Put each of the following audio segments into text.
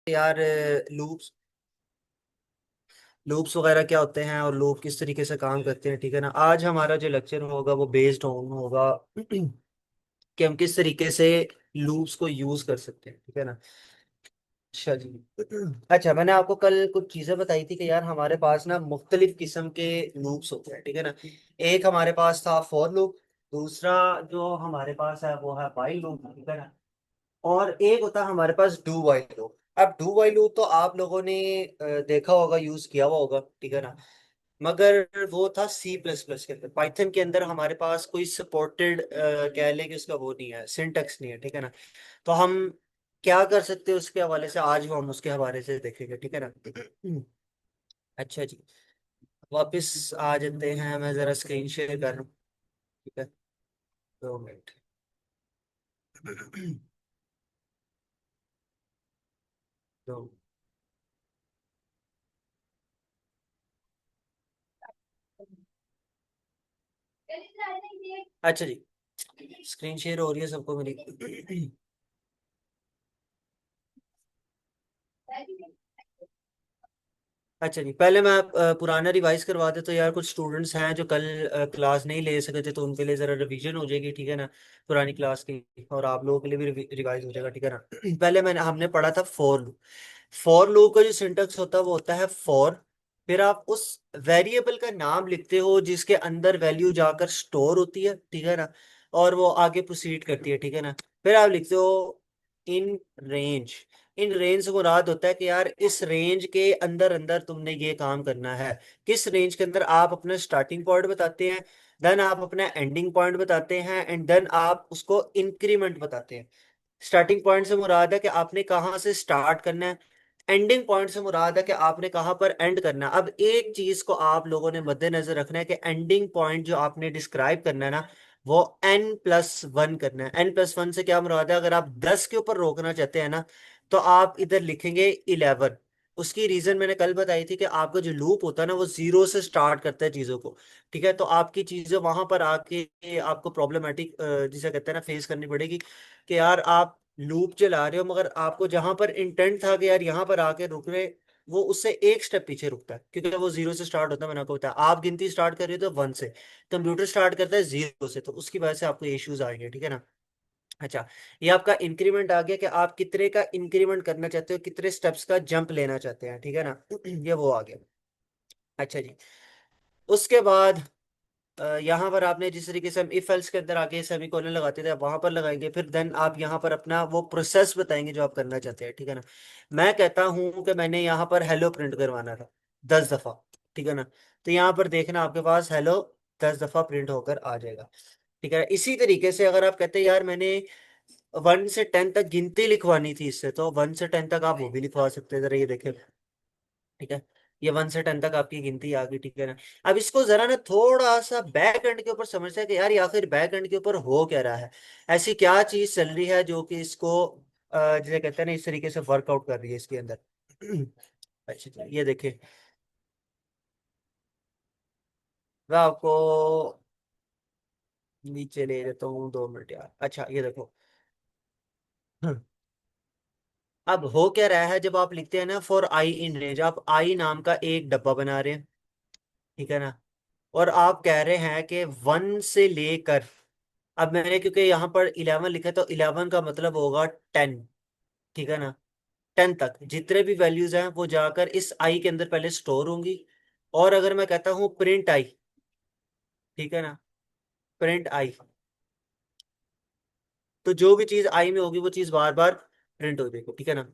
यार, loops loops वगैरह क्या होते हैं और लूप किस तरीके से काम करते हैं, ठीक है ना। आज हमारा जो लेक्चर होगा वो बेस्ड ऑन होगा कि हम किस तरीके से लूप्स को यूज कर सकते हैं, ठीक है ना। अच्छा जी। अच्छा, मैंने आपको कल कुछ चीजें बताई थी कि यार हमारे पास ना मुख्तलिफ किस्म के लूप्स होते हैं, ठीक है ना। एक हमारे पास था फॉर लूप। दूसरा जो हमारे पास है वो है व्हाइल लूप, ठीक है ना। और एक होता है हमारे पास डू वाइल लूप। अब डू वाइल लूप तो आप लोगों ने देखा होगा, यूज किया हुआ होगा, ठीक है ना। मगर वो था सी प्लस प्लस के अंदर। पाइथन के अंदर हमारे पास कोई सपोर्टेड कह लें कि उसका वो नहीं है, सिंटेक्स नहीं है, ठीक है ना। तो हम क्या कर सकते हैं उसके हवाले से, आज हम उसके हवाले से देखेंगे, ठीक है ना। अच्छा जी। वापस आ जाते हैं, मैं जरा स्क्रीन शेयर कर रहा हूँ, ठीक है। 2 मिनट। तो अच्छा जी, स्क्रीन शेयर हो रही है सबको मेरी? अच्छा जी, पहले मैं पुराना रिवाइज करवा दे तो यार कुछ स्टूडेंट्स हैं जो कल क्लास नहीं ले सके थे, तो उनके लिए ज़रा रिवीजन हो जाएगी, ठीक है ना, पुरानी क्लास की। और आप लोगों के लिए भी रिवाइज हो जाएगा, ठीक है ना। पहले मैंने हमने पढ़ा था फॉर लूप। फॉर लूप का जो सिंटेक्स होता है वो होता है फॉर, फिर आप उस वेरिएबल का नाम लिखते हो जिसके अंदर वैल्यू जाकर स्टोर होती है, ठीक है ना। और वो आगे प्रोसीड करती है, ठीक है ना। फिर आप लिखते हो इन रेंज। इन रेंज से मुराद होता है कि यार इस रेंज के अंदर अंदर तुमने ये काम करना है। किस रेंज के अंदर, आप अपना स्टार्टिंग पॉइंट बताते हैं, देन आप अपना एंडिंग पॉइंट बताते हैं, एंड देन आप उसको इंक्रीमेंट बताते हैं। स्टार्टिंग पॉइंट से मुराद है कि आपने कहाँ से स्टार्ट करना है। एंडिंग पॉइंट से मुराद है कि आपने कहाँ पर एंड करना है। अब एक चीज को आप लोगों ने मद्देनजर रखना है कि एंडिंग पॉइंट जो आपने डिस्क्राइब करना है ना, वो n+1 करना है। n+1 से क्या मुराद है, अगर आप 10 के ऊपर रोकना चाहते हैं ना, तो आप इधर लिखेंगे 11। उसकी रीजन मैंने कल बताई थी कि आपका जो लूप होता है ना वो जीरो से स्टार्ट करता है चीजों को, ठीक है। तो आपकी चीजें वहां पर आके आपको प्रॉब्लमेटिक जिसे कहते हैं ना फेस करनी पड़ेगी कि यार आप लूप चला रहे हो मगर आपको जहां पर इंटेंट था कि यार यहाँ पर आके रुक रहे, वो उससे एक स्टेप पीछे रुकता है, क्योंकि वो जीरो से स्टार्ट होता है। मैंने आपको बताया, आप गिनती स्टार्ट कर रहे हो तो 1 से, कंप्यूटर स्टार्ट करता है जीरो से, तो उसकी वजह से आपको इश्यूज आएंगे, ठीक है ना। अच्छा, ये आपका इंक्रीमेंट आ गया कि आप कितने का इंक्रीमेंट करना चाहते हो, कितने स्टेप्स का जंप लेना चाहते हैं, ठीक है ना। ये वो आ गया। अच्छा जी। उसके बाद यहाँ पर आपने जिस तरीके से हम इफ एल्स के अंदर आके सेमी कोलन लगाते थे, आप वहां पर लगाएंगे, फिर देन आप यहाँ पर अपना वो प्रोसेस बताएंगे जो आप करना चाहते हैं, ठीक है ना। मैं कहता हूँ कि मैंने यहाँ पर हेलो प्रिंट करवाना था 10 दफा, ठीक है ना। तो यहाँ पर देखना आपके पास हेलो 10 दफा प्रिंट होकर आ जाएगा, ठीक है। इसी तरीके से अगर आप कहते हैं यार मैंने 1 से 10 तक गिनती लिखवानी थी इससे, तो 1 से 10 तक आप वो भी लिखवा सकते हैं, जरा ये देखें, ठीक है। ये 1 से 10 तक आपकी गिनती आ गई, ठीक है ना। अब इसको जरा ना थोड़ा सा बैक एंड के ऊपर समझते हैं कि यार ये आखिर बैक एंड के ऊपर हो क्या रहा है। ऐसी क्या चीज चल रही है जो कि इसको जिसे कहते हैं ना इस तरीके से वर्कआउट कर रही है इसके अंदर। अच्छा जी, ये देखिए, मैं आपको नीचे ले लेता हूँ, 2 मिनट यार। अच्छा, ये देखो। अब हो क्या रहा है, जब आप लिखते हैं ना फॉर आई इन रेंज, आप आई नाम का एक डब्बा बना रहे हैं, ठीक है ना। और आप कह रहे हैं कि 1 से लेकर, अब मैंने क्योंकि यहाँ पर 11 लिखा है, तो 11 का मतलब होगा 10, ठीक है ना। 10 तक जितने भी वैल्यूज हैं वो जाकर इस आई के अंदर पहले स्टोर होंगी। और अगर मैं कहता हूँ प्रिंट आई, ठीक है ना, प्रिंट आई, तो जो भी चीज आई में होगी वो चीज बार बार प्रिंट हो जाएगी, ठीक है ना।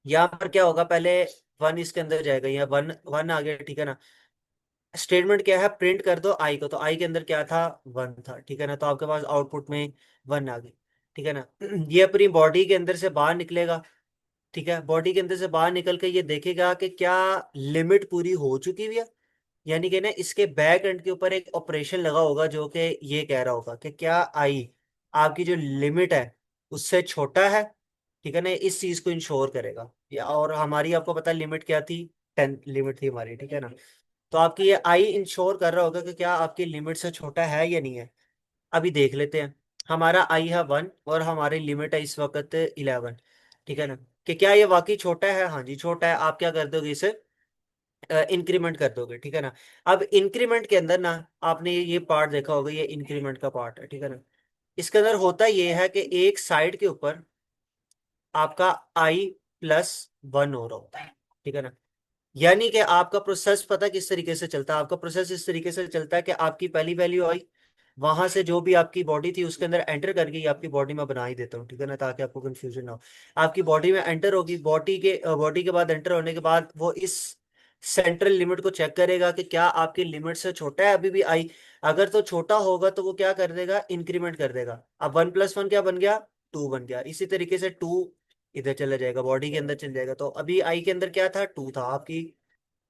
यहाँ पर क्या होगा, पहले 1 इसके अंदर जाएगा, यहाँ 1 1 आ गया, ठीक है ना। स्टेटमेंट क्या है, प्रिंट कर दो आई को, तो आई के अंदर क्या था, 1 था, ठीक है ना। तो आपके पास आउटपुट में 1 आ गई, ठीक है ना। ये अपनी बॉडी के अंदर से बाहर निकलेगा, ठीक है। बॉडी के अंदर से बाहर निकल के ये देखेगा कि क्या लिमिट पूरी हो चुकी हुई है, यानी कि ना इसके बैक एंड के ऊपर एक ऑपरेशन लगा होगा जो कि ये कह रहा होगा कि क्या आई आपकी जो लिमिट है उससे छोटा है, ठीक है ना। इस चीज को इंश्योर करेगा। और हमारी आपको पता है लिमिट क्या थी, 10 लिमिट थी हमारी, ठीक है ना। तो आपकी ये आई इंश्योर कर रहा होगा कि क्या आपकी लिमिट से छोटा है या नहीं है। अभी देख लेते हैं। हमारा आई है 1 और हमारी लिमिट है इस वक्त 11, ठीक है ना। कि क्या ये वाकई छोटा है। हाँ जी छोटा है। आप क्या कर दोगे इसे इंक्रीमेंट कर दोगे, ठीक है ना। अब इंक्रीमेंट के अंदर ना आपने ये पार्ट देखा होगा, ये इंक्रीमेंट का पार्ट है, ठीक है ना। इसके अंदर होता ये है कि एक साइड के ऊपर आपका i+1 हो रहा होता है, ठीक है ना। यानी कि आपका प्रोसेस पता किस तरीके से चलता है। आपका प्रोसेस इस तरीके से चलता है कि आपकी पहली वैल्यू आई, वहां से जो भी आपकी बॉडी थी उसके अंदर एंटर करके, ये आपकी बॉडी में बना ही देता हूँ, ठीक है ना, ताकि आपको कंफ्यूजन ना हो। आपकी बॉडी में एंटर होगी, बॉडी के बाद एंटर होने के बाद वो इस सेंट्रल लिमिट को चेक करेगा कि क्या आपकी लिमिट से छोटा है अभी भी आई। अगर तो छोटा होगा तो वो क्या कर देगा, इंक्रीमेंट कर देगा। अब 1+1 क्या बन गया, 2 बन गया। इसी तरीके से 2 इधर चला जाएगा, बॉडी के अंदर चल जाएगा। तो अभी आई के अंदर क्या था, 2 था आपकी,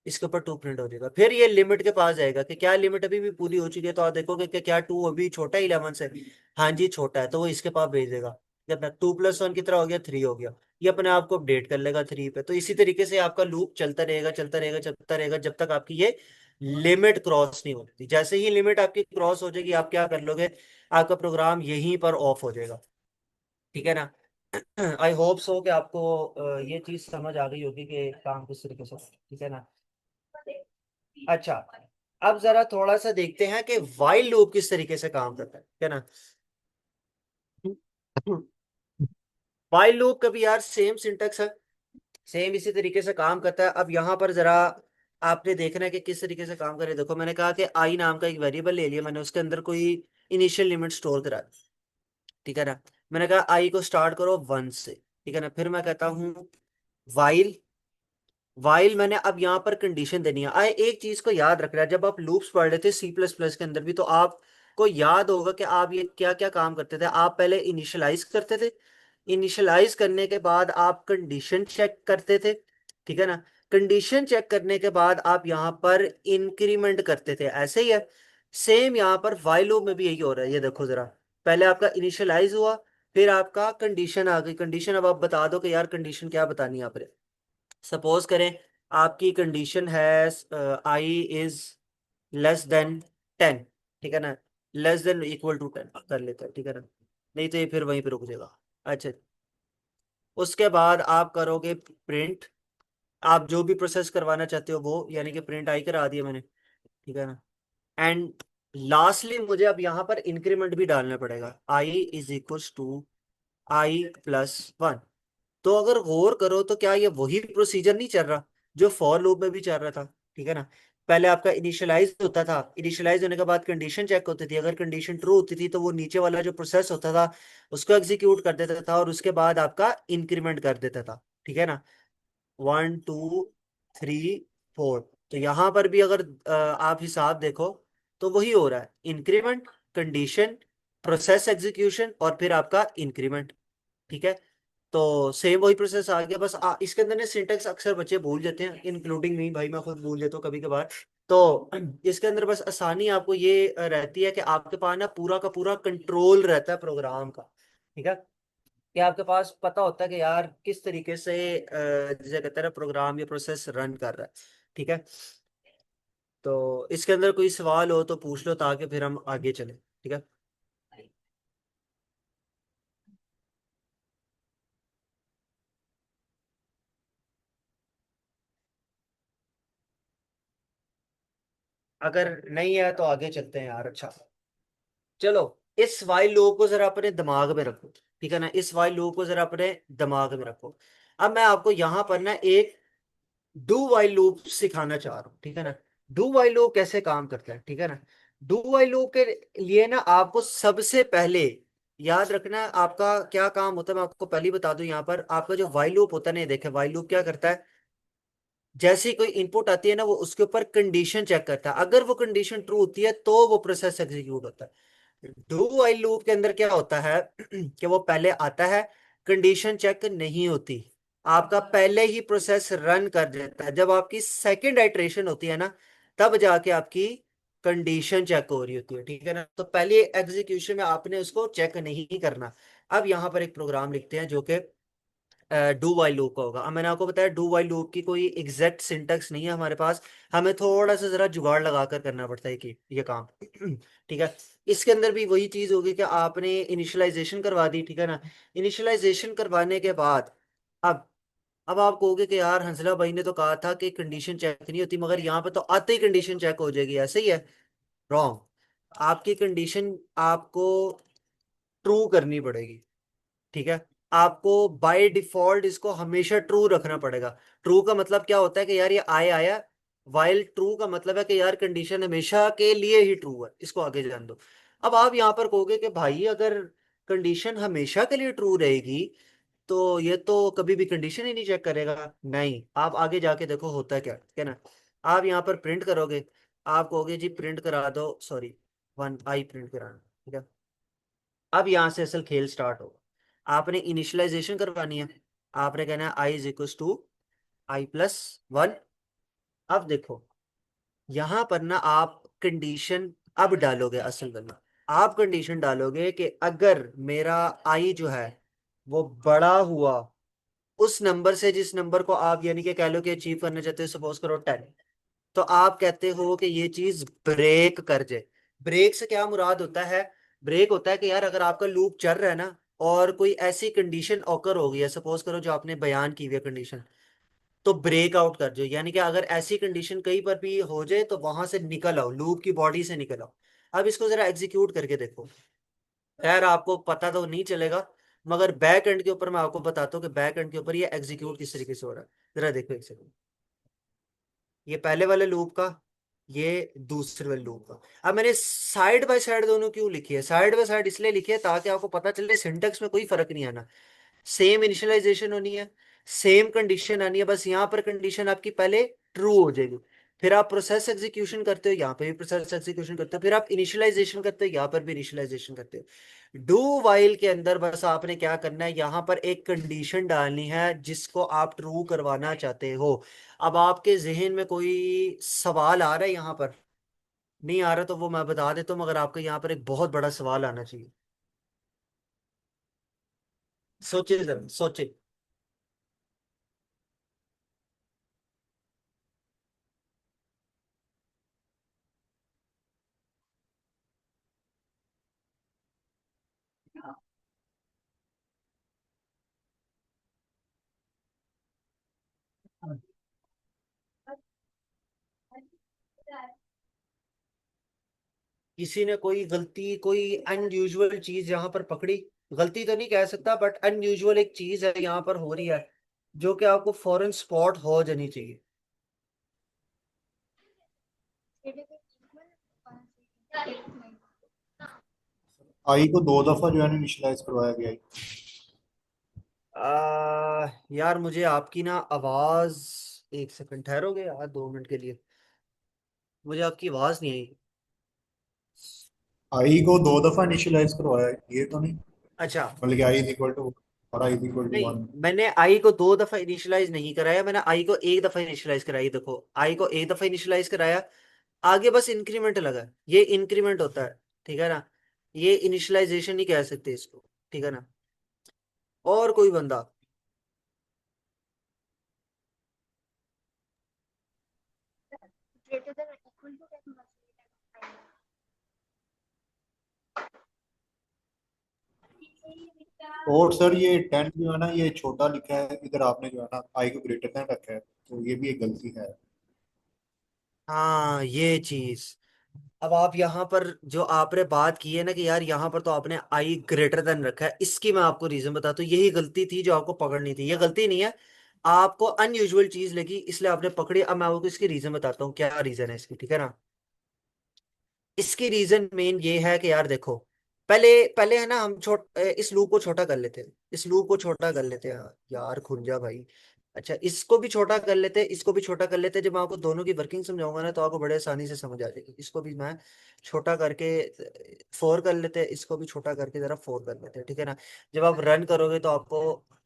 इसके ऊपर 2 प्रिंट हो जाएगा। फिर ये लिमिट के पास जाएगा कि क्या लिमिट अभी भी पूरी हो चुकी है, तो आप देखोगे कि क्या 2 अभी छोटा है 11 से। हाँ जी छोटा है, तो वो इसके पास भेज देगा। कितना, 2+1 कितना हो गया, 3 हो गया। ये अपने आप को अपडेट कर लेगा 3 पे। तो इसी तरीके से आपका लूप चलता रहेगा चलता रहेगा चलता रहेगा जब तक आपकी ये लिमिट क्रॉस नहीं होती। जैसे ही लिमिट आपकी क्रॉस हो जाएगी, आप क्या कर लोगे, आपका प्रोग्राम यहीं पर ऑफ हो जाएगा, ठीक है ना। आई होप सो कि आपको ये चीज समझ आ गई होगी कि काम किस तरीके से, ठीक है ना। अच्छा, अब जरा थोड़ा सा देखते हैं कि वाइल लूप किस तरीके से काम करता है, ठीक है ना। वाइल लूप का भी यार सेम सिंटेक्स है, सेम इसी तरीके से काम करता है। अब यहाँ पर जरा आपने देखना है कि किस तरीके से काम करे। देखो मैंने कहा कि आई नाम का एक वेरिएबल ले लिया मैंने, उसके अंदर कोई इनिशियल लिमिट स्टोर करा दी, ठीक है ना। मैंने कहा आई को स्टार्ट करो 1 से, ठीक है ना। फिर मैं कहता हूँ वाइल, वाइल मैंने अब यहाँ पर कंडीशन देनी है। आए एक चीज को याद रख रहा है, जब आप लूप्स पढ़ रहे थे सी प्लस प्लस के अंदर भी, तो आपको याद होगा कि आप ये क्या क्या काम करते थे। आप पहले इनिशियलाइज करते थे, इनिशियलाइज करने के बाद आप कंडीशन चेक करते थे, ठीक है ना। कंडीशन चेक करने के बाद आप यहाँ पर इंक्रीमेंट करते थे, ऐसे ही है। सेम यहाँ पर वाइल लूप में भी यही हो रहा है। ये देखो जरा, पहले आपका इनिशियलाइज हुआ, फिर आपका कंडीशन आ गई। कंडीशन अब आप बता दो कि यार कंडीशन क्या बतानी है आपने। सपोज करें आपकी कंडीशन है i is <10, ठीक है ना, < 10 कर लेते हैं, ठीक है ना। नहीं तो ये फिर वहीं पे रुक जाएगा। अच्छा, उसके बाद आप करोगे प्रिंट, आप जो भी प्रोसेस करवाना चाहते हो वो, यानी कि प्रिंट आई करा दिया मैंने, ठीक है ना। एंड लास्टली मुझे अब यहाँ पर इंक्रीमेंट भी डालना पड़ेगा, i=i+1। तो अगर गौर करो तो क्या ये वही प्रोसीजर नहीं चल रहा जो फॉर लूप में भी चल रहा था, ठीक है ना। पहले आपका इनिशियलाइज होता था, इनिशियलाइज होने के बाद कंडीशन चेक होती थी, अगर कंडीशन ट्रू होती थी तो वो नीचे वाला जो प्रोसेस होता था उसको एग्जीक्यूट कर देता था और उसके बाद आपका इंक्रीमेंट कर देता था, ठीक है ना। 1 2 3 4। तो यहां पर भी अगर आप हिसाब देखो तो वही हो रहा है, इंक्रीमेंट, कंडीशन, प्रोसेस एग्जीक्यूशन और फिर आपका इंक्रीमेंट, ठीक है। तो सेम वही प्रोसेस आ गया। बस इसके अंदर ने सिंटेक्स अक्सर बच्चे भूल जाते हैं, इंक्लूडिंग मी, भाई मैं खुद भूल जाता हूँ कभी कभार। तो इसके अंदर बस आसानी आपको ये रहती है कि आपके पास ना पूरा का पूरा कंट्रोल रहता है प्रोग्राम का, ठीक है। कि आपके पास पता होता है कि यार किस तरीके से जिसे कहते हैं प्रोग्राम या प्रोसेस रन कर रहा है, ठीक है। तो इसके अंदर कोई सवाल हो तो पूछ लो ताकि फिर हम आगे चले, ठीक है। अगर नहीं है तो आगे चलते हैं यार। अच्छा चलो, इस वाइल लूप को जरा अपने दिमाग में रखो, ठीक है ना। इस वाइल लूप को जरा अपने दिमाग में रखो। अब मैं आपको यहां पर ना एक डू वाइल लूप सिखाना चाह रहा हूँ, ठीक है ना। डू वाइल लूप कैसे काम करता है, ठीक है ना। डू वाइल लूप के लिए ना आपको सबसे पहले याद रखना है आपका क्या काम होता है। मैं आपको पहले ही बता दूं, यहाँ पर आपका जो वाइल लूप होता है ना, देखे वाइल लूप क्या करता है, जैसे ही कोई इनपुट आती है ना वो उसके ऊपर कंडीशन चेक करता है। अगर वो कंडीशन ट्रू होती है तो वो प्रोसेस एग्जीक्यूट होता है। डू वाइल लूप के अंदर क्या होता है कि वो पहले आता है, कंडीशन चेक नहीं होती, आपका पहले ही प्रोसेस रन कर देता है। जब आपकी सेकंड आइट्रेशन होती है ना, तब जाके आपकी कंडीशन चेक हो रही होती है, ठीक है ना। तो पहले एग्जीक्यूशन में आपने उसको चेक नहीं करना। अब यहाँ पर एक प्रोग्राम लिखते हैं जो कि डू वाइल लूप का होगा। अब मैंने आपको बताया डू वाइल लूप की कोई एग्जैक्ट सिंटेक्स नहीं है हमारे पास, हमें थोड़ा सा जरा जुगाड़ लगा कर करना पड़ता है कि ये काम ठीक है। इसके अंदर भी वही चीज होगी कि आपने इनिशियलाइजेशन करवा दी, ठीक है ना। इनिशियलाइजेशन करवाने के बाद अब अब आप कहोगे कि यार हंसला भाई ने तो कहा था कि कंडीशन चेक नहीं होती, मगर यहाँ पे तो आते ही कंडीशन चेक हो जाएगी, ऐसे ही है। रॉन्ग। आपकी कंडीशन आपको ट्रू करनी पड़ेगी, ठीक है। आपको बाय डिफॉल्ट इसको हमेशा ट्रू रखना पड़ेगा। ट्रू का मतलब क्या होता है कि यार ये आया। वाइल ट्रू का मतलब है कि यार कंडीशन हमेशा के लिए ही ट्रू है, इसको आगे जान दो। अब आप यहां पर कहोगे कि भाई अगर कंडीशन हमेशा के लिए ट्रू रहेगी तो ये तो कभी भी कंडीशन ही नहीं चेक करेगा। नहीं, आप आगे जाके देखो होता है क्या, ठीक है ना। आप यहाँ पर प्रिंट करोगे, आप कहोगे जी प्रिंट करा दो, सॉरी, वन आई प्रिंट कराना, ठीक है। अब यहां से असल खेल स्टार्ट होगा। आपने इनिशियलाइजेशन करवानी है। आपने कहना है I is equal to i+1। अब देखो यहां पर ना आप कंडीशन अब डालोगे, असल में आप कंडीशन डालोगे कि अगर मेरा आई जो है वो बड़ा हुआ उस नंबर से जिस नंबर को आप यानी कि कह लो कि अचीव करना चाहते हो, सपोज करो 10, तो आप कहते हो कि ये चीज ब्रेक कर जाए। ब्रेक से क्या मुराद होता है? ब्रेक होता है कि यार अगर आपका लूप चल रहा है ना और कोई ऐसी कंडीशन ऑकर हो गई है, सपोज करो जो आपने बयान की हुई है कंडीशन, तो ब्रेक आउट कर जाओ। यानी कि अगर ऐसी कंडीशन कहीं पर भी हो जाए तो वहां से निकल आओ, लूप की बॉडी से निकल आओ। अब इसको जरा एग्जीक्यूट करके देखो। खैर आपको पता तो नहीं चलेगा, मगर बैक एंड के ऊपर मैं आपको बताता हूँ कि बैक एंड के ऊपर ये एग्जीक्यूट किस तरीके से हो रहा है। जरा देखो एक सेकंड। ये पहले वाले लूप का, ये दूसरे वाले लूप का। अब मैंने साइड बाय साइड दोनों क्यों लिखी है? साइड बाय साइड इसलिए लिखी है ताकि आपको पता चले सिंटेक्स में कोई फर्क नहीं आना। सेम इनिशियलाइजेशन होनी है, सेम कंडीशन आनी है, बस यहाँ पर कंडीशन आपकी पहले ट्रू हो जाएगी। फिर आप प्रोसेस एग्जीक्यूशन करते हो, यहाँ पे भी प्रोसेस एग्जीक्यूशन करते हो, फिर आप इनिशियलाइजेशन करते हो, यहाँ पर भी इनिशियलाइजेशन करते हो। डू वाइल के अंदर बस आपने क्या करना है, यहाँ पर एक कंडीशन डालनी है जिसको आप ट्रू करवाना चाहते हो। अब आपके जहन में कोई सवाल आ रहा है यहाँ पर? नहीं आ रहा तो वो मैं बता देता हूँ, मगर आपको यहाँ पर एक बहुत बड़ा सवाल आना चाहिए। सोचिए जरा, सोचिए। किसी ने कोई गलती, कोई अनयूजुअल चीज यहाँ पर पकड़ी। गलती तो नहीं कह सकता, बट अनयूजुअल एक चीज है यहाँ पर हो रही है, जो कि आपको फौरन स्पॉट हो जानी चाहिए। आई को 2 दफा जो है ना इनिशियलाइज करवाया गया है। यार मुझे आपकी ना आवाज, एक सेकंड ठहरोगे यार 2 मिनट के लिए? मुझे आपकी आवाज नहीं आई। आई को 2 दफा इनिशियलाइज करवाया है, ये तो नहीं अच्छा। मतलब कि आई इज इक्वल टू और आई इज इक्वल टू नहीं, 1। मैंने आई को 2 दफा इनिशियलाइज नहीं कराया, मैंने आई को एक दफा इनिशियलाइज कराई। देखो आई को एक दफा इनिशियलाइज कराया, आगे बस इंक्रीमेंट लगा। ये इंक्रीमेंट होता है, ठीक है ना। ये इनिशियलाइजेशन नहीं कह सकते इसको, ठीक है ना। और कोई बंदा? और सर ये 10 जो है ना ये छोटा लिखा है इधर, आपने जो है ना आई को ग्रेटर देन रखा है, तो ये भी एक गलती है। हाँ ये चीज। अब आप यहाँ पर जो आपने बात की है ना कि यार यहाँ पर तो आपने आई ग्रेटर देन रखा है, इसकी मैं आपको रीजन बताता हूँ। यही गलती थी जो आपको पकड़नी थी। ये गलती नहीं है, आपको अनयूजुअल चीज लगी इसलिए आपने पकड़ी। अब मैं आपको इसकी रीजन बताता हूँ, क्या रीजन है इसकी, ठीक है ना। इसकी रीजन मेन ये है कि यार देखो, पहले पहले है ना हम इस लूप को छोटा कर लेते हैं। इस लूप को छोटा कर लेते हैं यार, खुल जा भाई। अच्छा इसको भी छोटा कर लेते हैं, इसको भी छोटा कर लेते हैं। जब मैं आपको दोनों की वर्किंग समझाऊंगा ना तो आपको बड़े आसानी से समझ आ जाएगी। इसको भी मैं छोटा करके 4 कर लेते हैं, इसको भी छोटा करके जरा 4 कर लेते हैं, ठीक है ना। जब आप रन करोगे तो आपको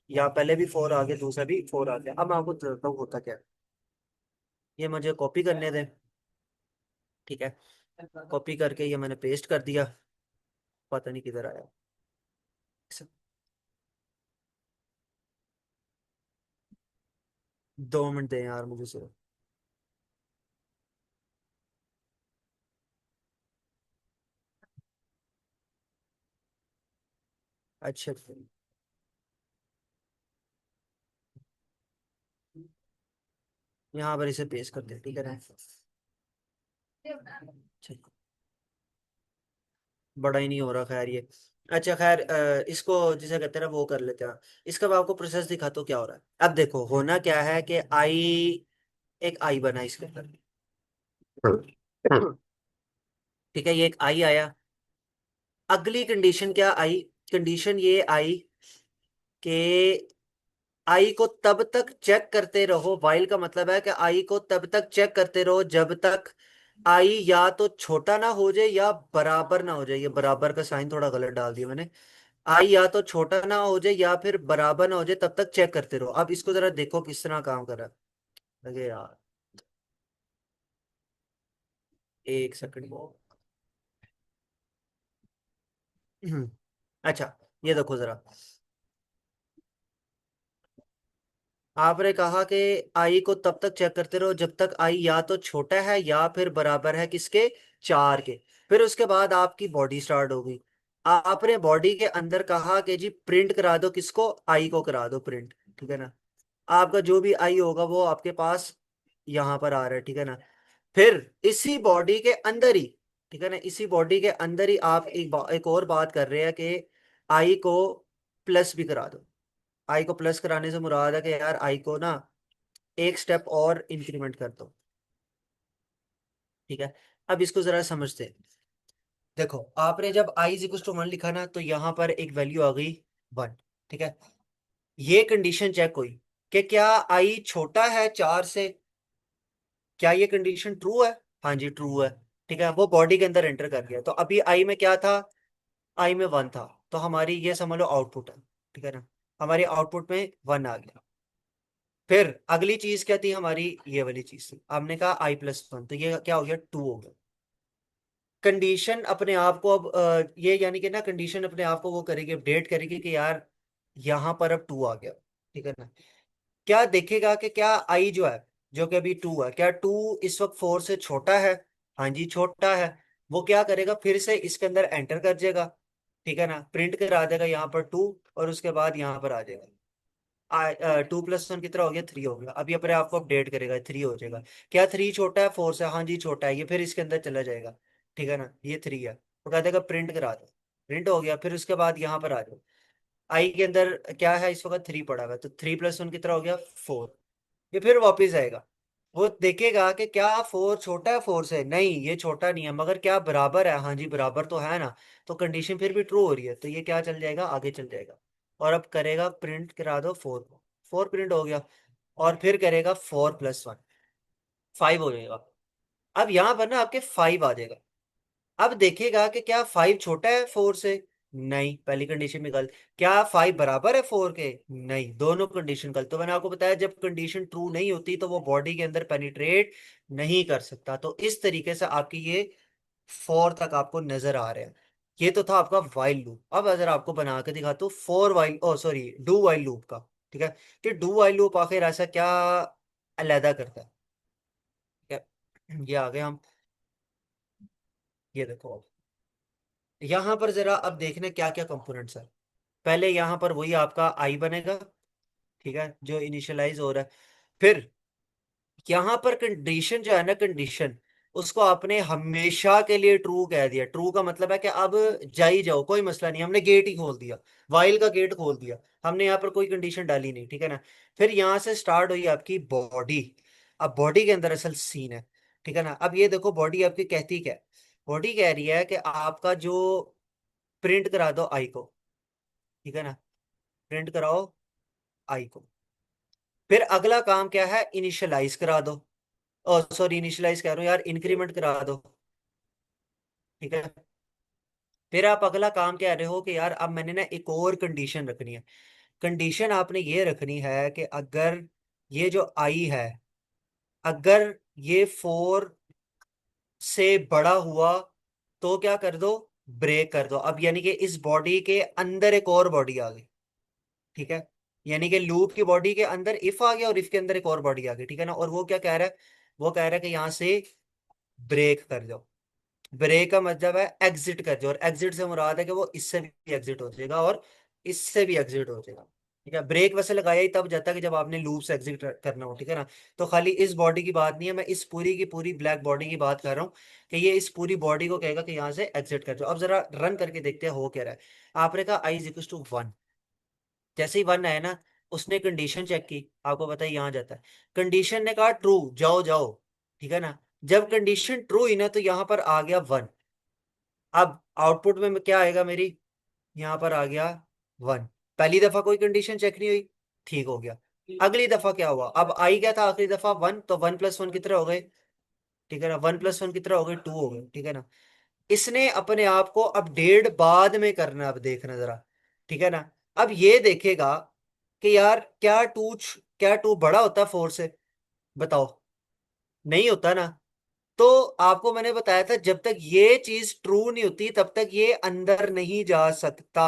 यहाँ पहले भी 4 आ गया, दूसरा भी 4 आ गया। अब मैं आपको बताता हूँ होता क्या है। ये मुझे कॉपी करने दें, ठीक है। कॉपी करके ये मैंने पेस्ट कर दिया, पता नहीं किधर आया। 2 मिनट दें यार मुझे सिर्फ। अच्छा यहाँ पर इसे पेस्ट कर दे, ठीक है ना। चलो, बड़ा ही नहीं हो रहा खैर ये। अच्छा खैर, इसको जिसे कहते हैं ना वो कर लेते हैं। इसका मैं आपको प्रोसेस दिखाता हूँ क्या हो रहा है। अब देखो होना क्या है कि आई, एक आई बना इसके अंदर। ठीक है, ये एक आई आया। अगली कंडीशन क्या आई? कंडीशन ये आई कि आई को तब तक चेक करते रहो, वाइल का मतलब है कि आई को तब तक चेक करते रहो जब तक आई या तो छोटा ना हो जाए या बराबर ना हो जाए। ये बराबर का साइन थोड़ा गलत डाल दिया मैंने। आई या तो छोटा ना हो जाए या फिर बराबर ना हो जाए, तब तक चेक करते रहो। अब इसको जरा देखो किस तरह काम कर रहा है। लगे यार, एक सेकंड। अच्छा, ये देखो जरा। आपने कहा कि आई को तब तक चेक करते रहो जब तक आई या तो छोटा है या फिर बराबर है किसके? 4 के। फिर उसके बाद आपकी बॉडी स्टार्ट होगी। आपने बॉडी के अंदर कहा कि जी प्रिंट करा दो, किसको? आई को करा दो प्रिंट, ठीक है ना। आपका जो भी आई होगा वो आपके पास यहाँ पर आ रहा है, ठीक है ना। फिर इसी बॉडी के अंदर ही, ठीक है ना, इसी बॉडी के अंदर ही आप एक और बात कर रहे हैं कि आई को प्लस भी करा दो। आई को प्लस कराने से मुराद है कि यार आई को ना एक स्टेप और इंक्रीमेंट कर दो, ठीक है। अब इसको जरा समझते हैं। देखो आपने जब आई इज इक्वल टू 1 लिखा ना, तो यहाँ पर एक वैल्यू आ गई 1, ठीक है। ये कंडीशन चेक हुई कि क्या आई छोटा है 4 से। क्या ये कंडीशन ट्रू है? हाँ जी ट्रू है, ठीक है। वो बॉडी के अंदर एंटर कर गया, तो अभी आई में क्या था? आई में 1 था। तो हमारी ये समझ लो आउटपुट है, ठीक है ना। हमारी आउटपुट में 1 आ गया। फिर अगली चीज क्या थी हमारी? ये वाली चीज थी, हमने कहा i+1, तो ये क्या हो गया? 2 हो गया। कंडीशन अपने आप को अब ये यानी कि ना कंडीशन अपने आप को वो करेगी, अपडेट करेगी कि यार यहाँ पर अब 2 आ गया, ठीक है ना। क्या देखेगा कि क्या आई जो है, जो कि अभी 2 है, क्या 2 इस वक्त 4 से छोटा है? हाँ जी छोटा है। वो क्या करेगा? फिर से इसके अंदर एंटर कर जाएगा, ठीक है ना। प्रिंट करा देगा यहाँ पर 2, और उसके बाद यहाँ पर आ जाएगा। 2+1 कितना हो गया? 3 हो गया। अभी अपने आप को अपडेट करेगा, 3 हो जाएगा। क्या 3 छोटा है 4 से? हाँ जी छोटा है। ये फिर इसके अंदर चला जाएगा, ठीक है ना। ये 3 है, तो कह देगा प्रिंट करा दो। प्रिंट हो गया। फिर उसके बाद यहाँ पर आ जाओ। आई के अंदर क्या है इस वक्त? 3 पड़ा हुआ है, तो 3+1 कितना हो गया? 4। ये फिर वापिस आएगा। वो देखेगा कि क्या 4 छोटा है 4 से? नहीं ये छोटा नहीं है, मगर क्या बराबर है? हाँ जी बराबर तो है ना। तो कंडीशन फिर भी ट्रू हो रही है, तो ये क्या चल जाएगा? आगे चल जाएगा। और अब करेगा प्रिंट करा दो 4 को। 4 प्रिंट हो गया। और फिर करेगा 4+1, 5 हो जाएगा। अब यहाँ पर ना आपके 5 आ जाएगा। अब देखेगा कि क्या 5 छोटा है 4 से? नहीं, पहली कंडीशन में गलत। क्या 5 बराबर है 4 के? नहीं, दोनों कंडीशन गलत। तो मैंने आपको बताया जब कंडीशन ट्रू नहीं होती तो वो बॉडी के अंदर पेनिट्रेट नहीं कर सकता। तो इस तरीके से आपकी ये 4 तक आपको नजर आ रहे हैं। ये तो था आपका वाइल लूप। अब अगर आपको बना के दिखा तो for while, oh sorry, do while loop का, ठीक है। कि डू वाइल लूप आखिर ऐसा क्या अलहदा करता है, ठीक है। ये आगे हम ये देखो अब यहाँ पर जरा अब देखने क्या क्या कंपोनेंट्स है। पहले यहाँ पर वही आपका आई बनेगा, ठीक है, जो इनिशियलाइज हो रहा है। फिर यहाँ पर कंडीशन जो है ना, कंडीशन उसको आपने हमेशा के लिए ट्रू कह दिया। ट्रू का मतलब है कि अब जा ही जाओ, कोई मसला नहीं, हमने गेट ही खोल दिया। वाइल का गेट खोल दिया हमने, यहाँ पर कोई कंडीशन डाली नहीं, ठीक है ना। फिर यहाँ से स्टार्ट हुई आपकी बॉडी। अब बॉडी के अंदर असल सीन है, ठीक है ना। अब ये देखो बॉडी आपकी कहती क्या है? बॉडी कह रही है कि आपका जो प्रिंट करा दो आई को, ठीक है ना। प्रिंट कराओ आई को। फिर अगला काम क्या है? इनिशियलाइज करा दो। ओ सॉरी, इनिशियलाइज कह रहा हूँ यार, इंक्रीमेंट करा दो, ठीक है। फिर आप अगला काम कह रहे हो कि यार अब मैंने ना एक और कंडीशन रखनी है। कंडीशन आपने ये रखनी है कि अगर ये जो आई है, अगर ये 4 से बड़ा हुआ तो क्या कर दो? ब्रेक कर दो। अब यानी कि इस बॉडी के अंदर एक और बॉडी आ गई, ठीक है। यानी कि लूप की बॉडी के अंदर इफ आ गया और इफ के अंदर एक और बॉडी आ गई, ठीक है ना। और वो क्या कह रहा है? वो कह रहा है कि यहाँ से ब्रेक कर जाओ। ब्रेक का मतलब है एग्जिट कर जाओ, और एग्जिट से मुराद है कि वो इससे भी एग्जिट हो जाएगा और इससे भी एग्जिट हो जाएगा। ठीक है, ब्रेक वैसे लगाया ही तब जाता है कि जब आपने लूप से एग्जिट करना हो, ठीक है ना। तो खाली इस बॉडी की बात नहीं है, मैं इस पूरी की पूरी ब्लैक बॉडी की बात कर रहा हूँ कि ये इस पूरी बॉडी को कहेगा कि यहाँ से एग्जिट कर जाओ। अब जरा रन करके देखते हैं हो क्या रहा है। आपने कहा आई इज इक्वल टू 1, जैसे ही 1 आया ना, उसने कंडीशन चेक की, आपको पता है यहाँ जाता है। कंडीशन ने कहा ट्रू, जाओ जाओ, ठीक है ना। जब कंडीशन ट्रू हुई ना तो यहाँ पर आ गया 1। अब आउटपुट में क्या आएगा मेरी, यहाँ पर आ गया 1। पहली दफा कोई कंडीशन चेक नहीं हुई, ठीक हो गया। अगली दफा क्या हुआ, अब आई क्या था आखिरी दफा 1, तो 1+1 कितने हो गए, ठीक है ना। 1+1 कितने हो गए, 2 हो गए, ठीक है ना। इसने अपने आप को अपडेट बाद में करना, अब देखना जरा, ठीक है ना। अब ये देखेगा कि यार क्या टू बड़ा होता है 4 से, बताओ, नहीं होता ना। तो आपको मैंने बताया था जब तक ये चीज ट्रू नहीं होती तब तक ये अंदर नहीं जा सकता।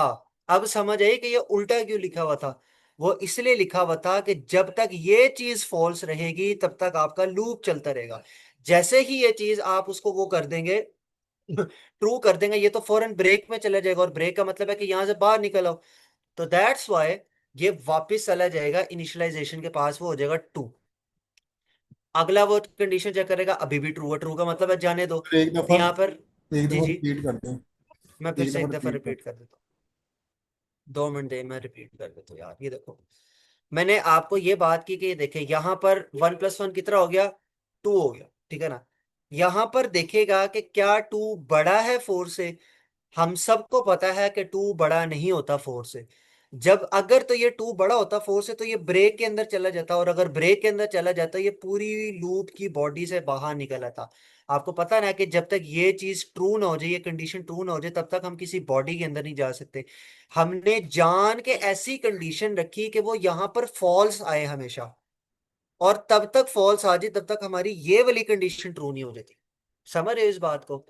अब समझ आई कि ये उल्टा क्यों लिखा हुआ था। वो इसलिए लिखा हुआ था कि जब तक ये चीज फॉल्स रहेगी तब तक आपका लूप चलता रहेगा। जैसे ही ये चीज आप उसको वो कर देंगे, ट्रू कर देंगे, ये तो फौरन ब्रेक में चला जाएगा, और ब्रेक का मतलब है कि यहां से बाहर निकल आओ। तो दैट्स वाई ये वापस चला जाएगा इनिशियलाइजेशन के पास, वो हो जाएगा 2। अगला वो कंडीशन चेक करेगा, अभी भी ट्रू है, ट्रू का मतलब है जाने दो। फिर एक तो दफा यहाँ पर, एक जी दफा जी, रिपीट करते हैं। मैं फिर एक से दफा एक दफा रिपीट रिपीट करते कर देता हूँ। 2 मिनट दे, मैं रिपीट कर देता हूँ यार। ये देखो, मैंने आपको ये बात की कि ये देखे यहाँ पर 1+1 कितना हो गया, 2 हो गया, ठीक है ना। यहाँ पर देखेगा कि क्या 2 बड़ा है 4 से। हम सबको पता है कि 2 बड़ा नहीं होता 4 से। जब अगर तो ये 2 बड़ा होता 4 से तो ये ब्रेक के अंदर चला जाता, और अगर ब्रेक के अंदर चला जाता ये पूरी लूप की बॉडी से बाहर निकल आता। आपको पता ना कि जब तक ये चीज ट्रू ना हो जाए, ये कंडीशन ट्रू ना हो जाए, तब तक हम किसी बॉडी के अंदर नहीं जा सकते। हमने जान के ऐसी कंडीशन रखी कि वो यहां पर फॉल्स आए हमेशा, और तब तक फॉल्स आ जाए तब तक हमारी ये वाली कंडीशन ट्रू नहीं हो जाती। समझ रहे हो इस बात को।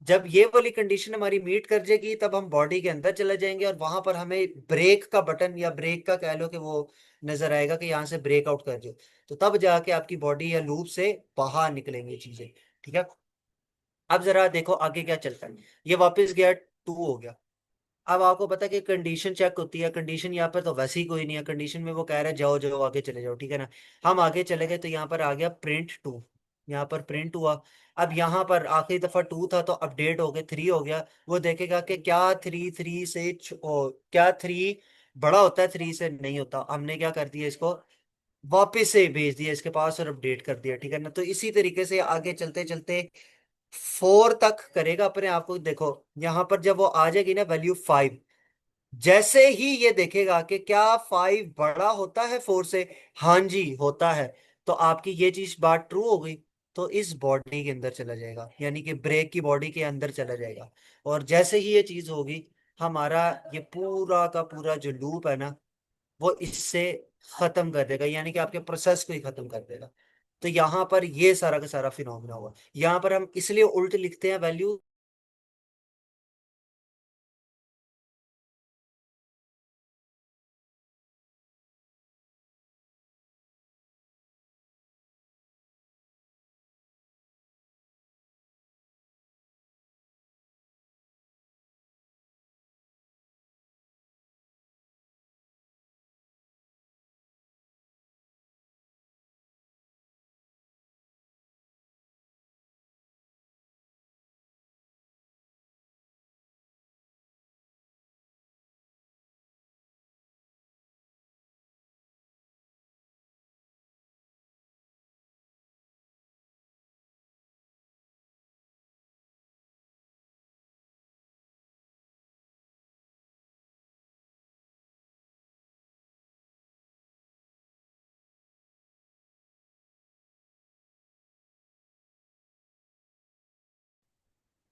जब ये वाली कंडीशन हमारी मीट कर जाएगी तब हम बॉडी के अंदर चले जाएंगे, और वहां पर हमें ब्रेक का बटन या ब्रेक का कह लो कि वो नजर आएगा कि यहाँ से ब्रेक आउट कर दो। तो तब जाके आपकी बॉडी या लूप से बाहर निकलेंगी चीजें, ठीक है। अब जरा देखो आगे क्या चलता है। ये वापस गया, 2 हो गया। अब आपको पता है कि कंडीशन चेक होती है, कंडीशन यहाँ पर तो वैसे ही कोई नहीं है, कंडीशन में वो कह रहा है जाओ जाओ आगे चले जाओ, ठीक है ना। हम आगे चले गए तो यहाँ पर आ गया प्रिंट 2, यहाँ पर प्रिंट हुआ। अब यहाँ पर आखिरी दफा 2 था तो अपडेट हो गया 3 हो गया। वो देखेगा कि क्या 3 से क्या 3 बड़ा होता है 3 से, नहीं होता। हमने क्या कर दिया, इसको वापिस से भेज दिया इसके पास और अपडेट कर दिया, ठीक है ना। तो इसी तरीके से आगे चलते चलते 4 तक करेगा अपने आप को। देखो यहाँ पर जब वो आ जाएगी ना वैल्यू 5, जैसे ही ये देखेगा कि क्या 5 बड़ा होता है 4 से, हाँ जी होता है, तो आपकी ये चीज बात ट्रू हो गई। तो इस बॉडी के अंदर चला जाएगा, यानी कि ब्रेक की बॉडी के अंदर चला जाएगा। और जैसे ही ये चीज होगी, हमारा ये पूरा का पूरा जो लूप है ना, वो इससे खत्म कर देगा, यानी कि आपके प्रोसेस को ही खत्म कर देगा। तो यहाँ पर ये सारा का सारा फिनोमिना हुआ। यहाँ पर हम इसलिए उल्ट लिखते हैं वैल्यू।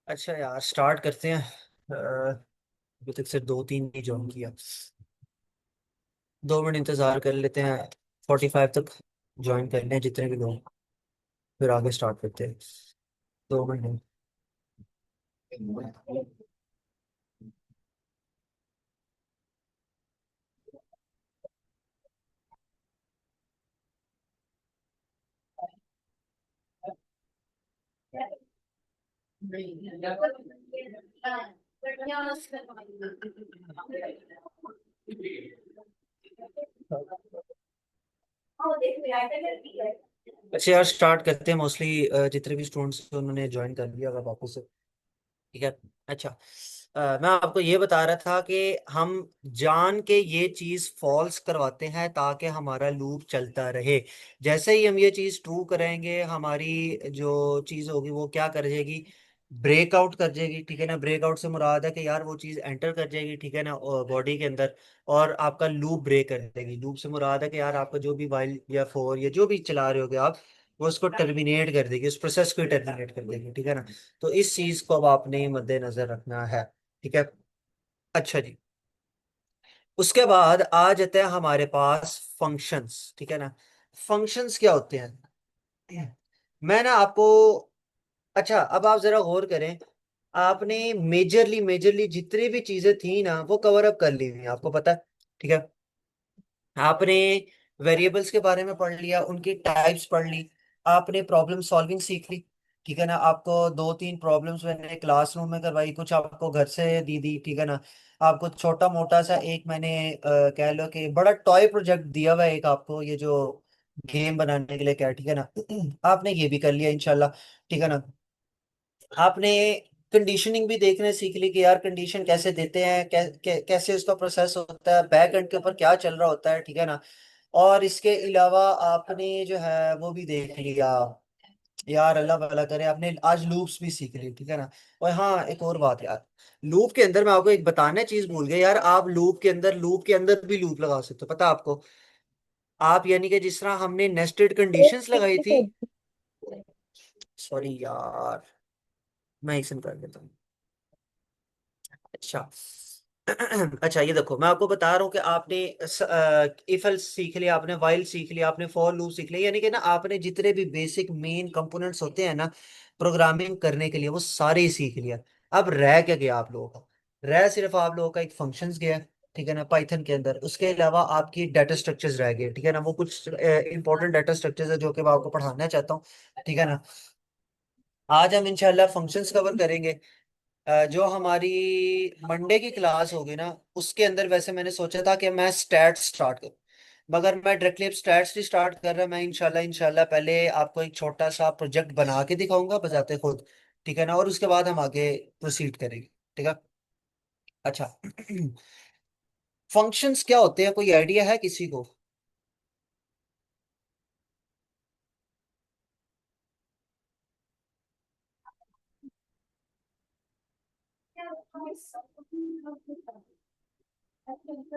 अच्छा यार स्टार्ट करते हैं। अभी तक सिर्फ 2-3 ही ज्वाइन किया। 2 मिनट इंतजार कर लेते हैं, 45 तक ज्वाइन कर लें जितने भी लोग, फिर आगे स्टार्ट करते हैं। 2 मिनट। अच्छा यार, स्टार्ट करते हैं। मोस्टली जितने भी स्टूडेंट्स उन्होंने ज्वाइन कर लिया होगा वापस से। ठीक है। अच्छा, मैं आपको ये बता रहा था कि हम जान के ये चीज फॉल्स करवाते हैं ताकि हमारा लूप चलता रहे। जैसे ही हम ये चीज ट्रू करेंगे, हमारी जो चीज होगी वो क्या कर जाएगी, ब्रेकआउट कर जाएगी। ठीक है ना। ब्रेकआउट से मुराद है कि यार वो चीज एंटर कर जाएगी, ठीक है ना, बॉडी के अंदर, और आपका लूप ब्रेक कर देगी। लूप से मुराद है कि यार आपका जो भी वाइल या फोर या जो भी चला रहे होगे आप, वो उसको टर्मिनेट कर देगी, उस प्रोसेस को टर्मिनेट कर देगी। ठीक है ना। तो इस चीज को अब आपने मद्देनजर रखना है। ठीक है। अच्छा जी। उसके बाद आ जाते हैं हमारे पास फंक्शंस। ठीक है ना। फंक्शंस क्या होते हैं, मैं ना आपको, अच्छा अब आप जरा गौर करें। आपने मेजरली मेजरली जितनी भी चीजें थी ना वो कवर अप कर ली हुई हैं, आपको पता है। ठीक है। आपने वेरिएबल्स के बारे में पढ़ लिया, उनकी टाइप्स पढ़ ली, आपने प्रॉब्लम सॉल्विंग सीख ली। ठीक है ना। आपको दो तीन प्रॉब्लम्स मैंने क्लासरूम में करवाई, कुछ आपको घर से दी दी। ठीक है ना। आपको छोटा मोटा सा एक मैंने कह लो कि बड़ा टॉय प्रोजेक्ट दिया हुआ है एक आपको, ये जो गेम बनाने के लिए क्या। ठीक है ना। आपने ये भी कर लिया इंशाल्लाह। ठीक है ना। आपने कंडीशनिंग भी देखने सीख ली कि यार कंडीशन कैसे देते हैं, कैसे उसका प्रोसेस होता है, बैक एंड के ऊपर क्या चल रहा होता है। ठीक है ना। और इसके अलावा आपने जो है वो भी देख लिया। यार अल्लाह भला करे, आपने आज लूप्स भी सीख ली। ठीक है ना। और हाँ, एक और बात यार, लूप के अंदर मैं आपको एक बताना चीज भूल गया यार, आप लूप के अंदर भी लूप लगा सकते हो, पता है आपको। आप यानी कि जिस तरह हमने नेस्टेड कंडीशंस लगाई थी, सॉरी यार, मैं एक कर देता हूँ। अच्छा। अच्छा ये देखो, मैं आपको बता रहा हूँ कि आपने इफ एल्स सीख लिया, आपने वाइल सीख लिया, आपने फॉर लूप सीख लिया, यानी कि ना आपने जितने भी बेसिक मेन कंपोनेंट्स होते हैं ना प्रोग्रामिंग करने के लिए, वो सारे ही सीख लिया। अब रह क्या गया आप लोगों का, रह सिर्फ आप लोगों का एक फंक्शंस गया। ठीक है ना, पाइथन के अंदर। उसके अलावा आपकी डाटा स्ट्रक्चर्स रह गए। ठीक है ना। वो कुछ इंपॉर्टेंट डाटा स्ट्रक्चर्स है जो कि मैं आपको पढ़ाना चाहता हूँ। ठीक है ना। आज हम इंशाल्लाह फंक्शंस कवर करेंगे। जो हमारी मंडे की क्लास होगी ना, उसके अंदर वैसे मैंने सोचा था कि मैं स्टैट्स स्टार्ट करूं, मगर मैं डायरेक्टली अब स्टैट्स नहीं स्टार्ट कर रहा। मैं इंशाल्लाह इंशाल्लाह पहले आपको एक छोटा सा प्रोजेक्ट बना के दिखाऊंगा बजाते खुद। ठीक है ना। और उसके बाद हम आगे प्रोसीड करेंगे। ठीक है। अच्छा। फंक्शंस क्या होते हैं, कोई आइडिया है किसी को।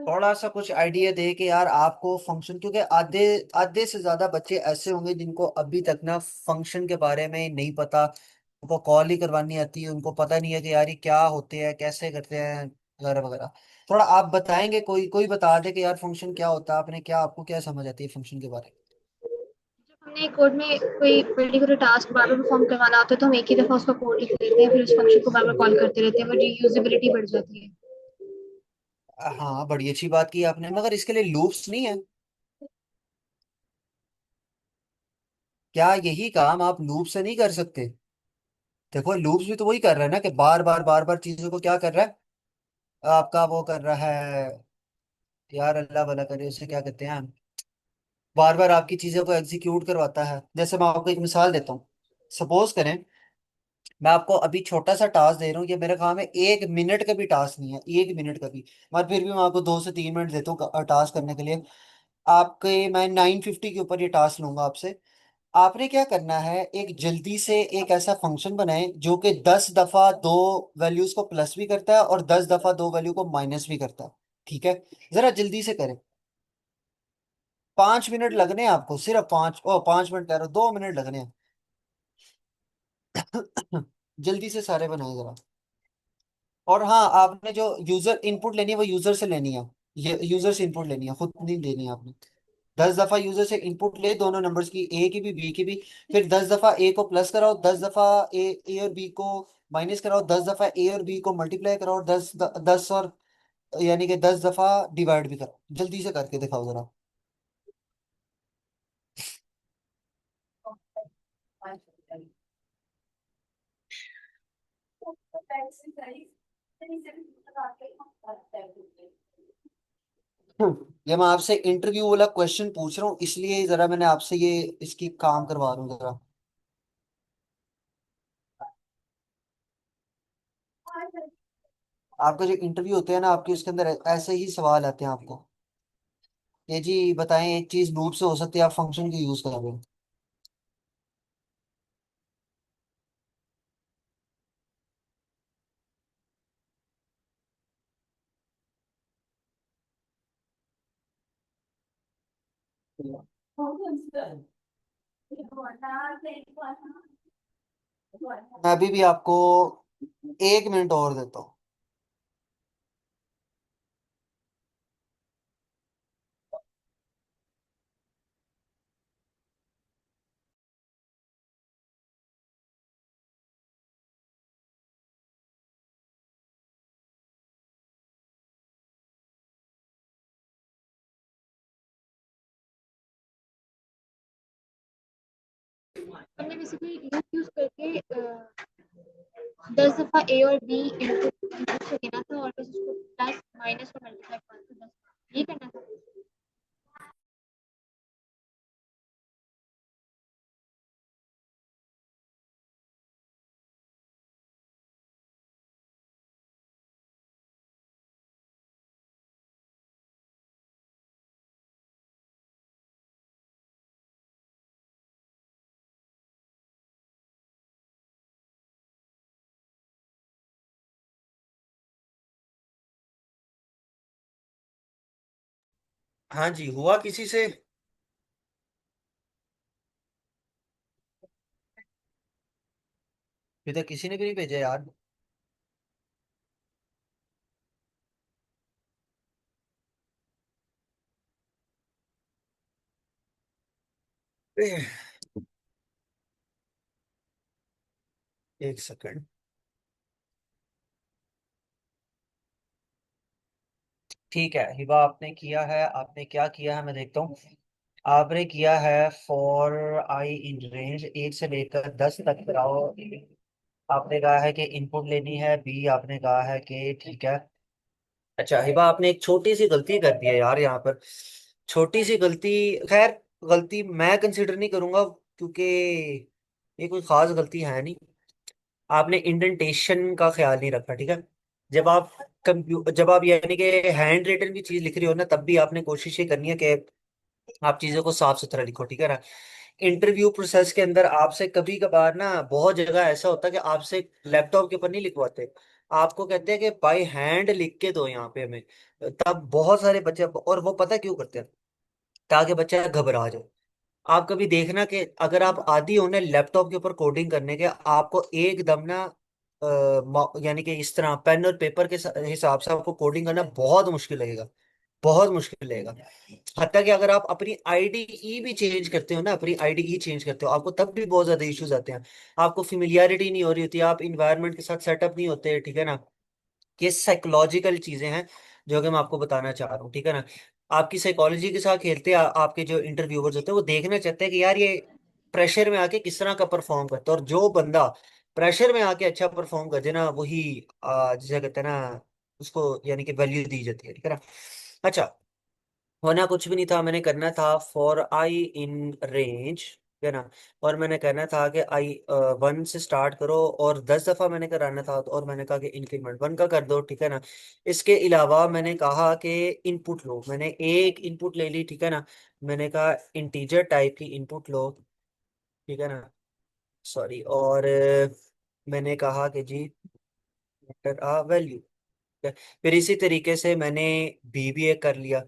थोड़ा सा कुछ आइडिया दे कि यार आपको फंक्शन, क्योंकि आधे आधे से ज्यादा बच्चे ऐसे होंगे जिनको अभी तक ना फंक्शन के बारे में नहीं पता, उनको कॉल ही करवानी आती है, उनको पता नहीं है कि यार ये क्या होते हैं, कैसे करते हैं, वगैरह वगैरह। थोड़ा आप बताएंगे, कोई कोई बता दे कि यार फंक्शन क्या होता है, आपने क्या, आपको क्या समझ आती है फंक्शन के बारे हमने कोड में कोई पर्टिकुलर टास्क बार बार परफॉर्म करवाना होता है तो हम एक ही दफा उसका कोड लिख देते हैं, फिर उस फंक्शन को बार बार कॉल करते रहते हैं, वो रीयूजेबिलिटी बढ़ जाती है। में। हाँ, बड़ी अच्छी बात की आपने, मगर इसके लिए लूप्स नहीं है क्या? यही काम आप लूप से नहीं कर सकते? देखो लूप्स भी तो वही कर रहा है ना, कि बार बार चीजों को क्या कर रहा है, आपका वो कर रहा है। यार अल्लाह भला करे, उसे क्या कहते हैं, बार बार आपकी चीजों को एग्जीक्यूट करवाता है। जैसे मैं आपको एक मिसाल देता हूँ। सपोज करें, मैं आपको अभी छोटा सा टास्क दे रहा हूँ, ये मेरे काम में 1 मिनट का भी टास्क नहीं है, 1 मिनट का भी, मगर फिर भी मैं आपको 2 से 3 मिनट देता हूँ टास्क करने के लिए। आपके मैं 950 के ऊपर ये टास्क लूंगा आपसे। आपने क्या करना है, एक जल्दी से एक ऐसा फंक्शन बनाए जो कि 10 दफा दो वैल्यूज को प्लस भी करता है और 10 दफा दो वैल्यू को माइनस भी करता है। ठीक है। जरा जल्दी से करें। 5 मिनट लगने हैं आपको, सिर्फ 5मिनट कह रहा हूँ, 2 मिनट लगने हैं। जल्दी से सारे बनाए जरा। और हाँ, आपने जो यूजर इनपुट लेनी है वो यूजर से लेनी है। ये यूजर से इनपुट लेनी है, खुद नहीं लेनी है आपने। 10 दफा यूजर से इनपुट ले, दोनों नंबर्स की, ए की भी बी की भी। फिर 10 दफा ए को प्लस कराओ, 10 दफा ए और बी को माइनस कराओ, 10 दफा ए और बी को मल्टीप्लाई कराओ, 10 और यानी कि 10 दफा डिवाइड भी कराओ। जल्दी से करके दिखाओ जरा। ये मैं आपसे इंटरव्यू वाला क्वेश्चन पूछ रहा हूँ, इसलिए जरा मैंने आपसे ये इसकी काम करवा रहा हूँ जरा। आपका जो इंटरव्यू होते हैं ना आपके, उसके अंदर ऐसे ही सवाल आते हैं आपको। ये जी बताएं, एक चीज लूप से हो सकती है, आप फंक्शन की यूज कर रहे हैं। मैं अभी भी आपको 1 मिनट और देता हूँ। हमने बेसिकली लूप यूज करके 10 दफा ए और बी इनपुट से देना था और बस उसको प्लस माइनस को मल्टीप्लाई करके 10 ये करना था। हाँ जी, हुआ किसी से? अभी तक किसी ने भी नहीं भेजा यार। एक सेकंड। ठीक है हिबा, आपने किया है, आपने क्या किया है मैं देखता हूँ। आपने किया है फॉर आई इन रेंज 1 से लेकर 10 तक कराओ। आपने कहा है कि इनपुट लेनी है बी, आपने कहा है कि ठीक है। अच्छा हिबा, आपने एक छोटी सी गलती कर दी है यार यहाँ पर। छोटी सी गलती, खैर गलती मैं कंसिडर नहीं करूंगा, क्योंकि ये कोई खास गलती है नहीं। आपने इंडेंटेशन का ख्याल नहीं रखा, ठीक है। जब आप यानी कि हैंड रिटन भी चीज लिख रही हो ना, तब भी आपने कोशिश ये करनी है कि आप चीजों को साफ सुथरा लिखो, ठीक है ना। इंटरव्यू प्रोसेस के अंदर आपसे कभी कभार ना बहुत जगह ऐसा होता है कि आपसे लैपटॉप के ऊपर नहीं लिखवाते, आपको कहते हैं कि बाई हैंड लिख के दो यहाँ पे हमें। तब बहुत सारे बच्चे, और वो पता क्यों करते हैं, ताकि बच्चा घबरा जाए। आप कभी देखना कि अगर आप आदी हो ना लैपटॉप के ऊपर कोडिंग करने के, आपको एकदम ना यानी कि इस तरह पेन और पेपर के हिसाब से आपको कोडिंग करना बहुत मुश्किल लगेगा, बहुत मुश्किल लगेगा। हत्या कि अगर आप अपनी आईडीई भी चेंज करते हो ना, अपनी आईडीई चेंज करते हो, आपको तब भी बहुत ज्यादा इश्यूज आते हैं। आपको फेमिलियरिटी नहीं हो रही होती, आप इन्वायरमेंट के साथ सेटअप नहीं होते, ठीक है ना। ये साइकोलॉजिकल चीजें हैं जो कि मैं आपको बताना चाह रहा हूँ, ठीक है ना। आपकी साइकोलॉजी के साथ खेलते हैं आपके जो इंटरव्यूअर्स होते हैं, वो देखना चाहते हैं कि यार ये प्रेशर में आके किस तरह का परफॉर्म करता है, और जो बंदा प्रेशर में आके अच्छा परफॉर्म कर दे ना, वही जिसे कहते हैं ना, उसको यानी कि वैल्यू दी जाती है, ठीक है ना। अच्छा, होना कुछ भी नहीं था, मैंने करना था फॉर आई इन रेंज, है ना। और मैंने कहना था कि आई 1 से स्टार्ट करो, और 10 दफा मैंने कराना था, और मैंने कहा कि इंक्रीमेंट 1 का कर दो, ठीक है ना। इसके अलावा मैंने कहा कि इनपुट लो, मैंने एक इनपुट ले ली, ठीक है ना। मैंने कहा इंटीजर टाइप की इनपुट लो, ठीक है ना। सॉरी, और मैंने कहा कि जी वैल्यू। फिर इसी तरीके से मैंने बी भी एक कर लिया,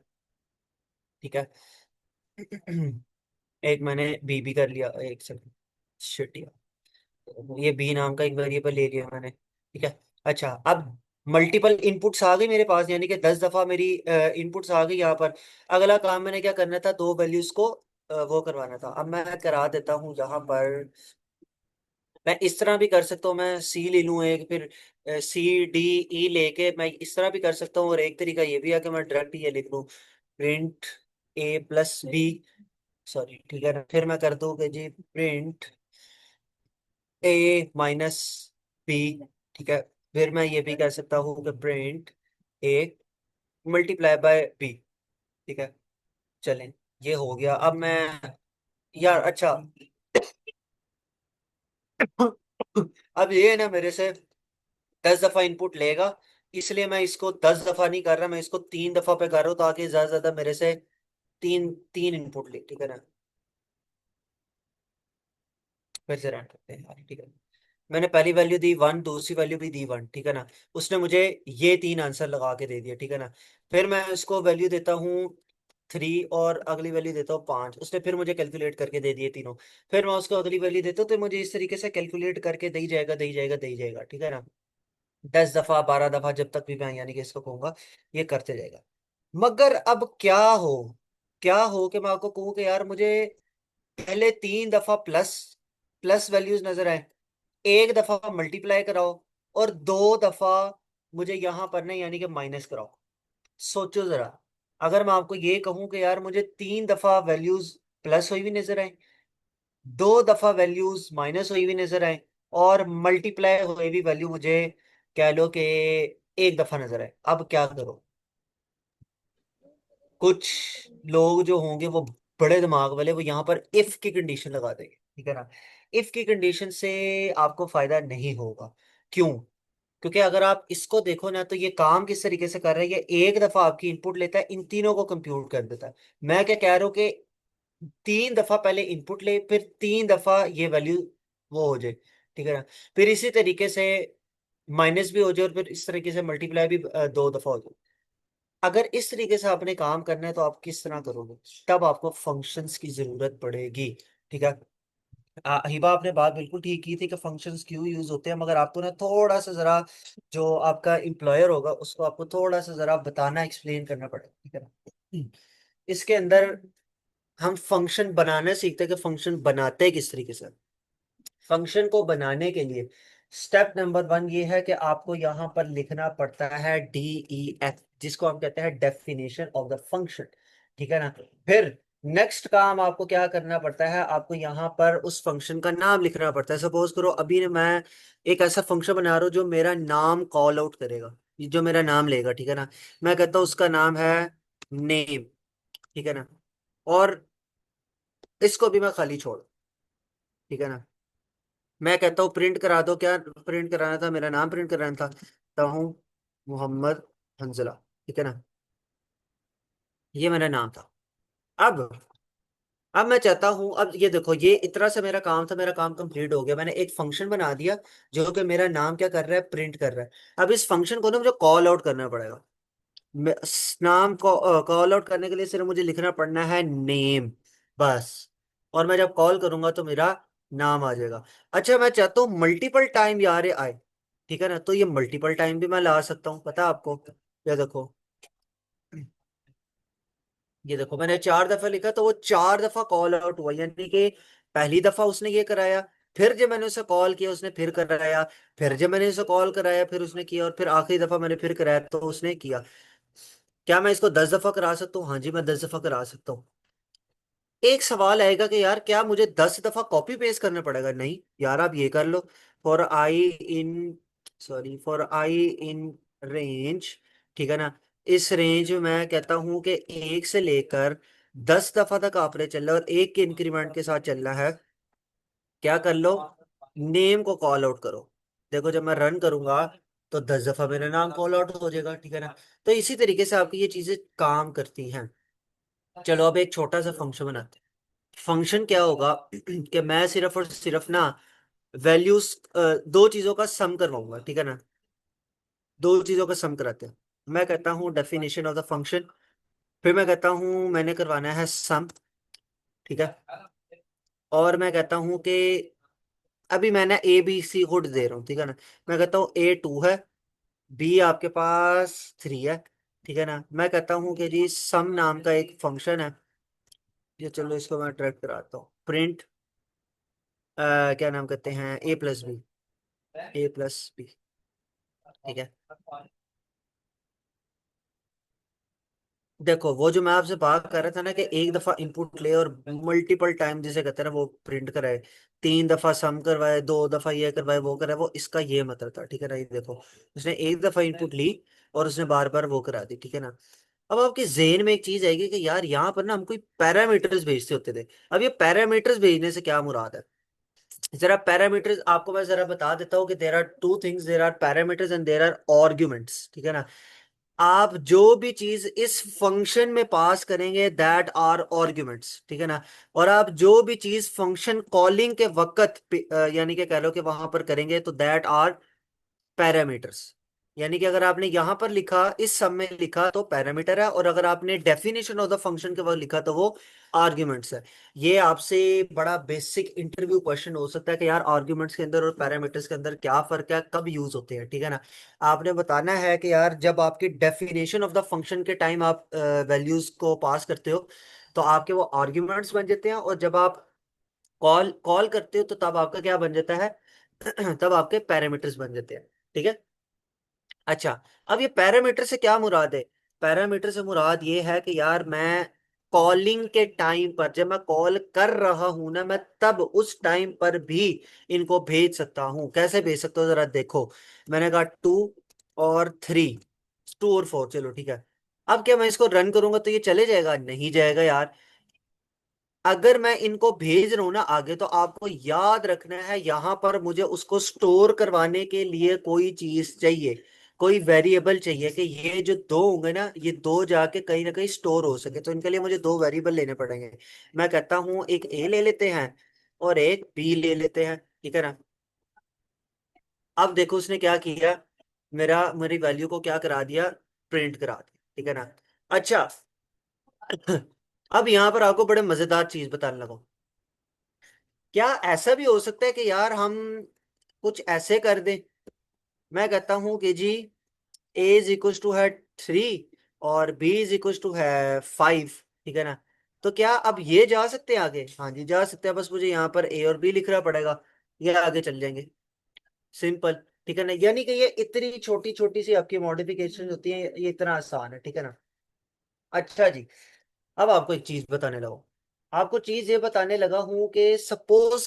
ठीक है। एक मैंने बी भी कर लिया, एक सेकंड, शिट यार, ये बी नाम का एक वेरिएबल ले लिया मैंने, ठीक है। अच्छा, अब मल्टीपल इनपुट्स आ गई मेरे पास, यानी कि 10 दफा मेरी इनपुट्स आ गई यहाँ पर। अगला काम मैंने क्या करना था, दो वैल्यूज को वो करवाना था। अब मैं करा देता हूँ यहाँ पर। मैं इस तरह भी कर सकता हूँ, मैं सी ले लूँ एक, फिर सी डी ई लेके मैं इस तरह भी कर सकता हूँ, और एक तरीका ये भी है कि मैं डायरेक्ट ये लिख लूँ, प्रिंट ए प्लस बी। सॉरी, ठीक है ना, फिर मैं कर दूं कि जी प्रिंट ए माइनस बी, ठीक है। फिर मैं ये भी कह सकता हूँ कि print A multiply by B, ठीक है, चलें, ये हो गया। अब मैं, यार अच्छा, अब ये है ना, मेरे से 10 दफा इनपुट लेगा, इसलिए मैं इसको 10 दफा नहीं कर रहा, मैं इसको 3 दफा पे कर रहा हूँ, ताकि ज्यादा से ज्यादा मेरे से तीन तीन इनपुट ले, ठीक है ना। फिर से रन करते हैं यार, ठीक है। मैंने पहली वैल्यू दी 1, दूसरी वैल्यू भी दी 1, ठीक है ना। उसने मुझे ये 3 आंसर लगा के दे दिया, ठीक है ना। फिर मैं उसको वैल्यू देता हूँ 3, और अगली वैल्यू देता हूँ 5, उसने फिर मुझे कैलकुलेट करके दे दिए तीनों। फिर मैं उसको अगली वैल्यू देता हूँ, तो मुझे इस तरीके से कैलकुलेट करके दे ही जाएगा, दे ही जाएगा, दे ही जाएगा, ठीक है ना। 10 दफा, 12 दफा, जब तक भी मैं यानी कि इसको कहूंगा, ये करते जाएगा। मगर अब क्या हो कि मैं आपको कहूँ कि यार मुझे पहले 3 दफा प्लस प्लस वैल्यूज नजर आए, एक दफा मल्टीप्लाई कराओ, और 2 दफा मुझे यहां पर ना यानी कि माइनस कराओ। सोचो जरा, अगर मैं आपको ये कहूं कि यार मुझे 3 दफा वैल्यूज प्लस हुई हुई नजर आए, 2 दफा वैल्यूज माइनस हुई हुई नजर आए, और मल्टीप्लाई हुई हुई वैल्यू मुझे कह लो कि एक दफा नजर आए, अब क्या करो। कुछ लोग जो होंगे वो बड़े दिमाग वाले, वो यहाँ पर इफ की कंडीशन लगा देंगे, ठीक है ना। इफ की कंडीशन से आपको फायदा नहीं होगा। क्यों? क्योंकि अगर आप इसको देखो ना, तो ये काम किस तरीके से कर रहा है, ये एक दफा आपकी इनपुट लेता है, इन तीनों को कंप्यूट कर देता है। मैं क्या कह रहा हूँ कि 3 दफा पहले इनपुट ले, फिर 3 दफा ये वैल्यू वो हो जाए, ठीक है ना। फिर इसी तरीके से माइनस भी हो जाए, और फिर इस तरीके से मल्टीप्लाई भी 2 दफा हो जाए। अगर इस तरीके से आपने काम करना है, तो आप किस तरह करोगे? तब आपको फंक्शंस की जरूरत पड़ेगी, ठीक है। हिबा, आपने बात बिल्कुल ठीक की थी कि फंक्शंस क्यों यूज होते हैं, मगर आपको ना थोड़ा सा जरा, जो आपका एम्प्लॉयर होगा उसको आपको थोड़ा सा जरा बताना, एक्सप्लेन करना पड़ेगा, ठीक है ना। इसके अंदर हम फंक्शन बनाना सीखते हैं कि फंक्शन बनाते हैं किस तरीके से। फंक्शन को बनाने के लिए स्टेप नंबर 1 ये है कि आपको यहाँ पर लिखना पड़ता है DEF, जिसको हम कहते हैं डेफिनेशन ऑफ द फंक्शन, ठीक है ना। फिर नेक्स्ट काम आपको क्या करना पड़ता है, आपको यहाँ पर उस फंक्शन का नाम लिखना पड़ता है। सपोज करो अभी ना मैं एक ऐसा फंक्शन बना रहा हूँ जो मेरा नाम कॉल आउट करेगा, जो मेरा नाम लेगा, ठीक है ना। मैं कहता हूँ उसका नाम है नेम, ठीक है ना। और इसको भी मैं खाली छोड़, ठीक है ना। मैं कहता हूँ प्रिंट करा दो, क्या प्रिंट कराना था, मेरा नाम प्रिंट कराना था, तो हूँ मोहम्मद हंजला, ठीक है ना। ये मेरा नाम था। अब अब मैं चाहता हूँ, अब ये देखो, ये इतना सा मेरा काम था, मेरा काम कंप्लीट हो गया, मैंने एक फंक्शन बना दिया जो कि मेरा नाम क्या कर रहा है, प्रिंट कर रहा है। अब इस फंक्शन को ना मुझे कॉल आउट करना पड़ेगा। नाम को कॉल आउट करने के लिए सिर्फ मुझे लिखना पड़ना है नेम, बस। और मैं जब कॉल करूंगा तो मेरा नाम आ जाएगा। अच्छा, मैं चाहता हूँ मल्टीपल टाइम यार ये आए, ठीक है ना, तो ये मल्टीपल टाइम भी मैं ला सकता हूँ, पता है आपको। ये देखो, ये देखो, मैंने 4 दफा लिखा, तो वो 4 दफा कॉल आउट हुआ, यानी कि पहली दफा उसने ये कराया, फिर जब मैंने उसे कॉल किया उसने फिर कराया, फिर जब मैंने उसे कॉल कराया फिर उसने किया, और फिर आखिरी दफा मैंने फिर कराया तो उसने किया। क्या मैं इसको 10 दफा करा सकता हूँ? हाँ जी, मैं 10 दफा करा सकता हूँ। एक सवाल आएगा कि यार क्या मुझे 10 दफा कॉपी पेस्ट करना पड़ेगा? नहीं यार, आप ये कर लो। For I in sorry for I in range, ठीक है ना। इस रेंज में मैं कहता हूं कि 1 से लेकर 10 दफा तक आपने चल रहा है, और एक के इंक्रीमेंट के साथ चल रहा है। क्या कर लो, नेम को कॉल आउट करो। देखो, जब मैं रन करूंगा तो 10 दफा मेरा नाम कॉल आउट हो जाएगा, ठीक है ना। तो इसी तरीके से आपकी ये चीजें काम करती हैं। चलो, अब एक छोटा सा फंक्शन बनाते हैं। फंक्शन क्या होगा कि मैं सिर्फ और सिर्फ ना वैल्यूज, 2 चीजों का सम करवाऊंगा, ठीक है ना। 2 चीजों का सम कराते हैं। मैं कहता हूँ डेफिनेशन ऑफ द फंक्शन, फिर मैं कहता हूँ मैंने करवाना है सम, ठीक है। और मैं कहता हूँ कि अभी मैं ना ABC खुद दे रहा हूँ, ठीक है ना। मैं कहता हूँ A 2 है, B आपके पास 3 है, ठीक है ना। मैं कहता हूँ कि जी सम नाम का एक फंक्शन है, ये चलो इसको मैं ट्रैक कराता हूँ। प्रिंट क्या नाम कहते हैं, A+B, A+B, ठीक है। देखो, वो जो मैं आपसे बात कर रहा था ना कि एक दफा इनपुट ले और मल्टीपल टाइम जिसे कहते हैं ना वो प्रिंट कराए, 3 दफा सम करवाए, 2 दफा ये करवाए वो कराए, वो इसका ये मतलब था, ठीक है ना। ये देखो, उसने एक दफा इनपुट ली और उसने बार बार वो करा दी, ठीक है ना। अब आपके जेहन में एक चीज आएगी कि यार यहाँ पर ना हम कोई पैरामीटर्स भेजते होते थे। अब ये पैरामीटर्स भेजने से क्या मुराद है? जरा पैरामीटर्स आपको मैं जरा बता देता हूँ कि there are two things, there are parameters and there are arguments, ठीक है ना। आप जो भी चीज इस फंक्शन में पास करेंगे दैट आर आर्ग्यूमेंट्स, ठीक है ना। और आप जो भी चीज फंक्शन कॉलिंग के वक्त यानी कि कह लो कि वहां पर करेंगे तो दैट आर पैरामीटर्स। यानी कि अगर आपने यहां पर लिखा, इस सब में लिखा तो पैरामीटर है, और अगर आपने डेफिनेशन ऑफ द फंक्शन के वक्त लिखा तो वो आर्ग्यूमेंट्स है। ये आपसे बड़ा बेसिक इंटरव्यू क्वेश्चन हो सकता है कि यार आर्ग्यूमेंट्स के अंदर और पैरामीटर्स के अंदर क्या फर्क है, कब यूज होते हैं, ठीक है ना। आपने बताना है कि यार जब आपकी डेफिनेशन ऑफ द फंक्शन के टाइम आप वैल्यूज को पास करते हो तो आपके वो आर्ग्यूमेंट्स बन जाते हैं, और जब आप कॉल कॉल करते हो तो तब आपका क्या बन जाता है तब आपके पैरामीटर्स बन जाते हैं, ठीक है। अच्छा, अब ये पैरामीटर से क्या मुराद है? पैरामीटर से मुराद ये है कि यार मैं कॉलिंग के टाइम पर, जब मैं कॉल कर रहा हूं ना, मैं तब उस टाइम पर भी इनको भेज सकता हूं। कैसे भेज सकता हूं जरा देखो। मैंने कहा 2 और 3, 2 और 4, चलो ठीक है। अब क्या मैं इसको रन करूंगा तो ये चले जाएगा? नहीं जाएगा यार। अगर मैं इनको भेज रहा हूं ना आगे, तो आपको याद रखना है यहां पर मुझे उसको स्टोर करवाने के लिए कोई चीज चाहिए, कोई वेरिएबल चाहिए कि ये जो दो होंगे ना, ये दो जाके कहीं ना कहीं स्टोर हो सके। तो इनके लिए मुझे दो वेरिएबल लेने पड़ेंगे। मैं कहता हूं एक ए ले लेते हैं और एक बी ले लेते हैं, ठीक है ना। अब देखो उसने क्या किया, मेरी वैल्यू को क्या करा दिया, प्रिंट करा दिया, ठीक है ना। अच्छा अब यहां पर आपको बड़े मजेदार चीज बताने लगा। क्या ऐसा भी हो सकता है कि यार हम कुछ ऐसे कर दें? मैं कहता हूं कि जी ए इज इक्वल टू है 3 और बी इज इक्वल टू है 5, ठीक है ना। तो क्या अब ये जा सकते हैं आगे? हाँ जी जा सकते हैं, बस मुझे यहाँ पर ए और बी लिखना पड़ेगा, ये आगे चल जाएंगे। सिंपल, ठीक है ना। यानी कि ये इतनी छोटी छोटी सी आपकी मॉडिफिकेशन होती है, ये इतना आसान है, ठीक है ना। अच्छा जी, अब आपको एक चीज बताने लगा। आपको चीज ये बताने लगा हूं कि सपोज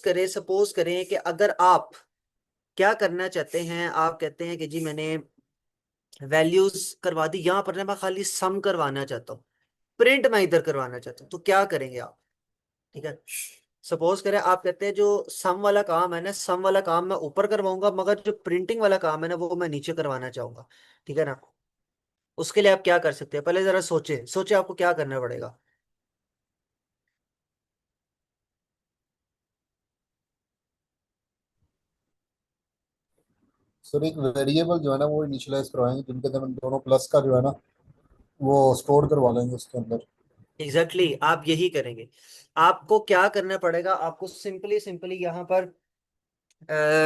करें कि अगर आप क्या करना चाहते हैं, आप कहते हैं कि जी मैंने वैल्यूज करवा दी, यहां पर ना मैं खाली सम करवाना चाहता हूँ, प्रिंट मैं इधर करवाना चाहता हूँ, तो क्या करेंगे आप? ठीक है, सपोज करें आप कहते हैं जो सम वाला काम है ना, सम वाला काम मैं ऊपर करवाऊंगा, मगर जो प्रिंटिंग वाला काम है ना वो मैं नीचे करवाना चाहूंगा, ठीक है ना। उसके लिए आप क्या कर सकते हैं? पहले जरा सोचे सोचे आपको क्या करना पड़ेगा। सर एक वेरिएबल जो है ना वो इनिशियलाइज करवाएंगे जिनके अंदर हम दोनों प्लस का जो है ना वो स्टोर करवा लेंगे उसके अंदर। एग्जैक्टली exactly, आप यही करेंगे। आपको क्या करना पड़ेगा, आपको सिंपली सिंपली यहाँ पर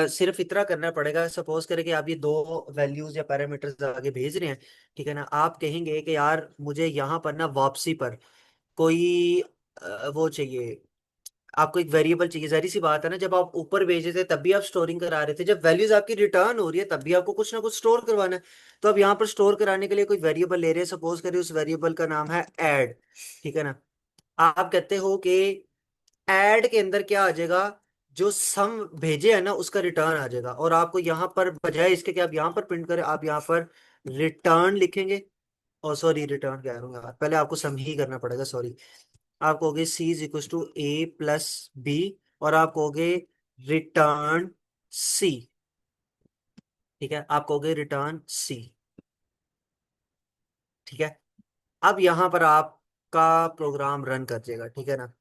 सिर्फ इतना करना पड़ेगा। सपोज करें कि आप ये दो वैल्यूज या पैरामीटर्स आगे भेज रहे हैं, ठीक है ना। आप कहेंगे कि यार मुझे यहाँ पर ना वापसी पर कोई वो चाहिए, आपको एक वेरिएबल चाहिए। जाहिर सी बात है ना, जब आप ऊपर भेजे थे तब भी आप स्टोरिंग करा रहे थे, जब वैल्यूज आपकी रिटर्न हो रही है तब भी आपको कुछ ना कुछ स्टोर करवाना है। तो अब यहाँ पर स्टोर कराने के लिए कोई वेरिएबल ले रहे हैं, सपोज करिए उस वेरिएबल का नाम है ऐड, ठीक है ना। आप कहते हो कि ऐड के अंदर क्या आ जाएगा, जो सम भेजे है ना उसका रिटर्न आ जाएगा। और आपको यहाँ पर बजाय इसके कि आप यहाँ पर प्रिंट करें, आप यहाँ पर रिटर्न लिखेंगे। और सॉरी, रिटर्न कह रहा हूँ यार, पहले आपको सम ही करना पड़ेगा, सॉरी। आप कहोगे C is equal to A plus B, और आप कहोगे रिटर्न सी, ठीक है। आप कहोगे रिटर्न सी, ठीक है। अब यहां पर आपका प्रोग्राम रन कर जाएगा, ठीक है ना।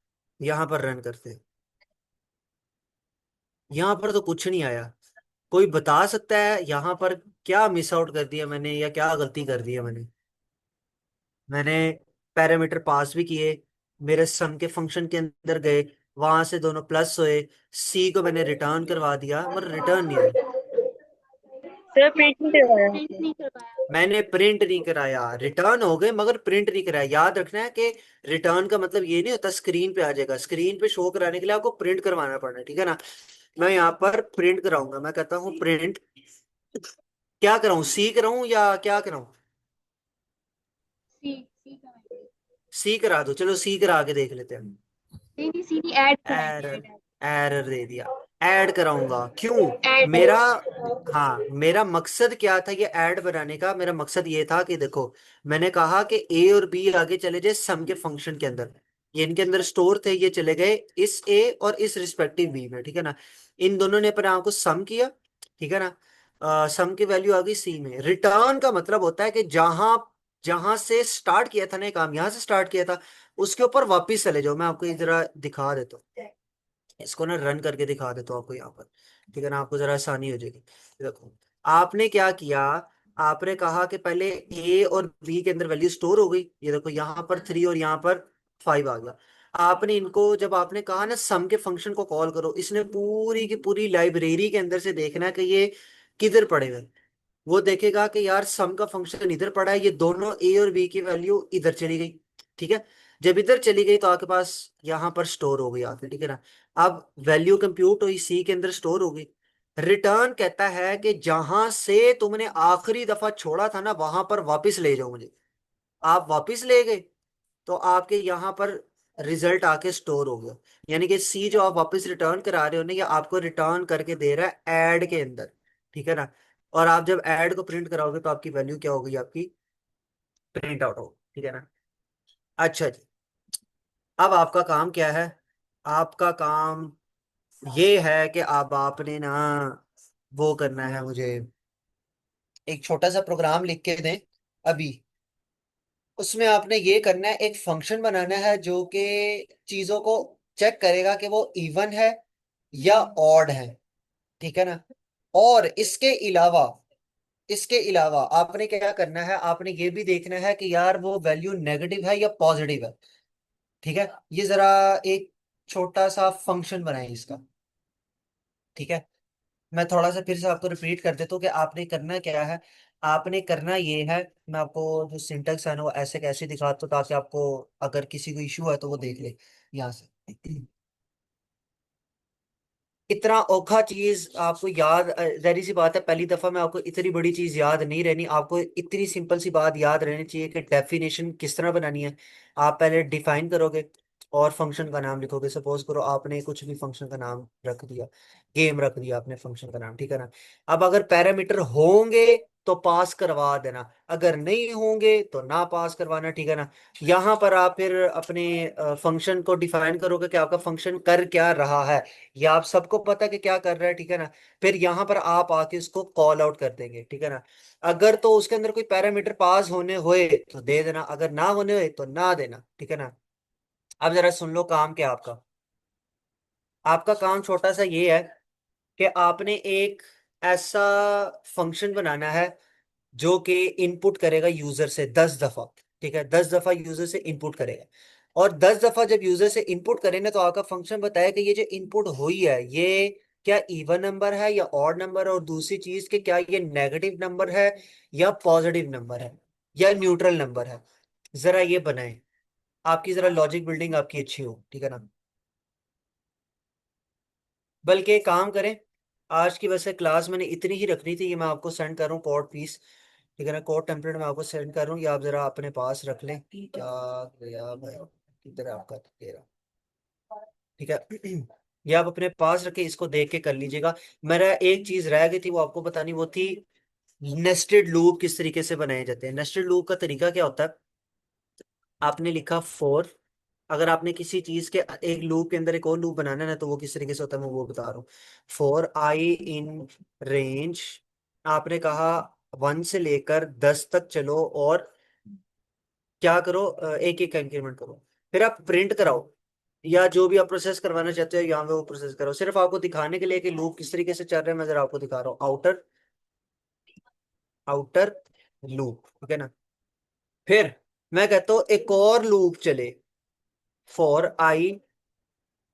यहां पर रन करते हैं, यहां पर तो कुछ नहीं आया। कोई बता सकता है यहाँ पर क्या मिस आउट कर दिया मैंने, या क्या गलती कर दी है मैंने? मैंने पैरामीटर पास भी किए, मेरे सम के फंक्शन के अंदर गए, वहां से दोनों प्लस हुए, सी को मैंने रिटर्न करवा दिया मगर रिटर्न नहीं हुई। सर प्रिंट नहीं करवाया प्रिंट आपने? नहीं करवाया। मैंने प्रिंट नहीं कराया, रिटर्न हो गए मगर प्रिंट नहीं कराया। याद रखना है कि रिटर्न का मतलब ये नहीं होता स्क्रीन पे आ जाएगा, स्क्रीन पे शो कराने के लिए आपको प्रिंट करवाना पड़ना है, ठीक है ना। मैं यहाँ पर प्रिंट कराऊंगा, मैं कहता हूँ प्रिंट, क्या कराऊं, सी कराऊं या क्या कराऊं? सी करवाएंगे। सी करा दो, चलो सी करा के देख लेते हैं। नहीं नहीं, सी नहीं, ऐड कराएंगे, एरर, ऐड। एरर दे दिया। ऐड कराऊंगा। क्यों? ऐड। मेरा, हाँ, मेरा मकसद क्या था ये ऐड बनाने का? मेरा मकसद ये था कि देखो, मैंने कहा कि ए और बी आगे चले जाए सम के फंक्शन के अंदर। ये इनके अंदर स्टोर थे, ये चले गए इस ए और इस रिस्पेक्टिव बी में, ठीक है ना। इन दोनों ने अपने आप को सम किया, ठीक है ना। सम की वैल्यू आ गई सी में। रिटर्न का मतलब होता है कि जहां जहां से स्टार्ट किया था ना ये काम, यहां से स्टार्ट किया था, उसके ऊपर वापिस चले जाओ। मैं आपको ये जरा दिखा देता हूँ, इसको ना रन करके दिखा देता हूँ आपको यहाँ पर, ठीक है ना, आपको जरा आसानी हो जाएगी। देखो, आपने क्या किया, आपने कहा कि पहले ए और बी के अंदर वैल्यू स्टोर हो गई, ये देखो यहाँ पर 3 और यहाँ पर 5 आ गया। आपने इनको, जब आपने कहा ना सम के फंक्शन को कॉल करो, इसने पूरी की पूरी लाइब्रेरी के अंदर से देखना है कि ये किधर पड़े हुए हैं। वो देखेगा कि यार सम का फंक्शन इधर पड़ा है, ये दोनों ए और बी की वैल्यू इधर चली गई, ठीक है। जब इधर चली गई तो आपके पास यहाँ पर स्टोर हो गई आके, ठीक है ना। अब वैल्यू कंप्यूट हुई, सी के अंदर स्टोर हो गई। रिटर्न कहता है कि जहां से तुमने आखिरी दफा छोड़ा था ना वहां पर वापस ले जाओ मुझे। आप वापस ले गए तो आपके यहाँ पर रिजल्ट आके स्टोर हो गया। यानी कि सी जो आप वापस रिटर्न करा रहे हो ना, ये आपको रिटर्न करके दे रहा है ऐड के अंदर, ठीक है ना। और आप जब ऐड को प्रिंट कराओगे तो आपकी वैल्यू क्या होगी, आपकी प्रिंट आउट होगी, ठीक है ना। अच्छा जी, अब आपका काम क्या है? आपका काम ये है कि अब आपने ना वो करना है, मुझे एक छोटा सा प्रोग्राम लिख के दें अभी। उसमें आपने ये करना है, एक फंक्शन बनाना है जो कि चीजों को चेक करेगा कि वो इवन है या ऑड है, ठीक है ना। और इसके अलावा आपने क्या करना है, आपने ये भी देखना है कि यार वो वैल्यू नेगेटिव है या पॉजिटिव है, ठीक है। ये जरा एक छोटा सा फंक्शन बनाए इसका, ठीक है। मैं थोड़ा सा फिर से आपको रिपीट कर देता हूँ कि आपने करना क्या है। आपने करना ये है, मैं आपको जो सिंटेक्स है ना वो ऐसे कैसे दिखाता हूँ ताकि आपको अगर किसी को इशू है तो वो देख ले यहाँ से। इतना औखा चीज आपको याद, जाहिर सी बात है पहली दफा में आपको इतनी बड़ी चीज याद नहीं रहनी। आपको इतनी सिंपल सी बात याद रहनी चाहिए कि डेफिनेशन किस तरह बनानी है। आप पहले डिफाइन करोगे और फंक्शन का नाम लिखोगे। सपोज करो आपने कुछ भी फंक्शन का नाम रख दिया, गेम रख दिया आपने फंक्शन का नाम, ठीक है ना। अब अगर पैरामीटर होंगे तो पास करवा देना, अगर नहीं होंगे तो ना पास करवाना, ठीक है ना। यहाँ पर आप फिर अपने फंक्शन को डिफाइन करोगे कि आपका फंक्शन कर क्या रहा है। ये आप सबको पता है कि क्या कर रहा है, ठीक है ना। फिर यहाँ पर आप आके उसको कॉल आउट कर देंगे, ठीक है ना। अगर तो उसके अंदर कोई पैरामीटर पास होने हुए तो दे देना, अगर ना होने हुए तो ना देना, ठीक है ना। अब जरा सुन लो काम क्या आपका। आपका काम छोटा सा ये है कि आपने एक ऐसा फंक्शन बनाना है जो कि इनपुट करेगा यूजर से 10 दफा, ठीक है। 10 दफा यूजर से इनपुट करेगा। और 10 दफा जब यूजर से इनपुट करेंगे तो आपका फंक्शन बताया कि ये जो इनपुट हुई है ये क्या इवन नंबर है या ऑड नंबर है, और दूसरी चीज कि क्या ये नेगेटिव नंबर है या पॉजिटिव नंबर है या न्यूट्रल नंबर है। जरा ये बनाए, आपकी जरा लॉजिक बिल्डिंग आपकी अच्छी हो, ठीक है ना। बल्कि एक काम करें, आज की वैसे क्लास मैंने इतनी ही रखनी थी। ये मैं आपको सेंड कर रहा हूँ कोड पीस, ठीक है ना। कोड टेम्पलेट मैं आपको सेंड कर रहा हूँ, ये आप जरा अपने पास रख लें। क्या गया मैं, किधर है आपका तेरा, ठीक है। ये आप अपने पास रखे, इसको देख के कर लीजिएगा। मेरा एक चीज रह गई थी वो आपको बतानी, वो थी नेस्टेड लूप किस तरीके से बनाए जाते हैं। नेस्टेड लूप का तरीका क्या होता है, आपने लिखा फोर, अगर आपने किसी चीज के एक लूप के अंदर एक और लूप बनाना है ना तो वो किस तरीके से होता है मैं वो बता रहा हूँ। फॉर आई इन रेंज, आपने कहा 1 से लेकर 10 तक चलो और क्या करो, एक एक इंक्रीमेंट करो। फिर आप प्रिंट कराओ या जो भी आप प्रोसेस करवाना चाहते हो यहाँ पे वो प्रोसेस करो। सिर्फ आपको दिखाने के लिए कि लूप किस तरीके से चल रहे हैं मैं जरा आपको दिखा रहा हूँ। आउटर आउटर लूप, ठीक है ना। फिर मैं कहता हूँ एक और लूप चले, फॉर आई,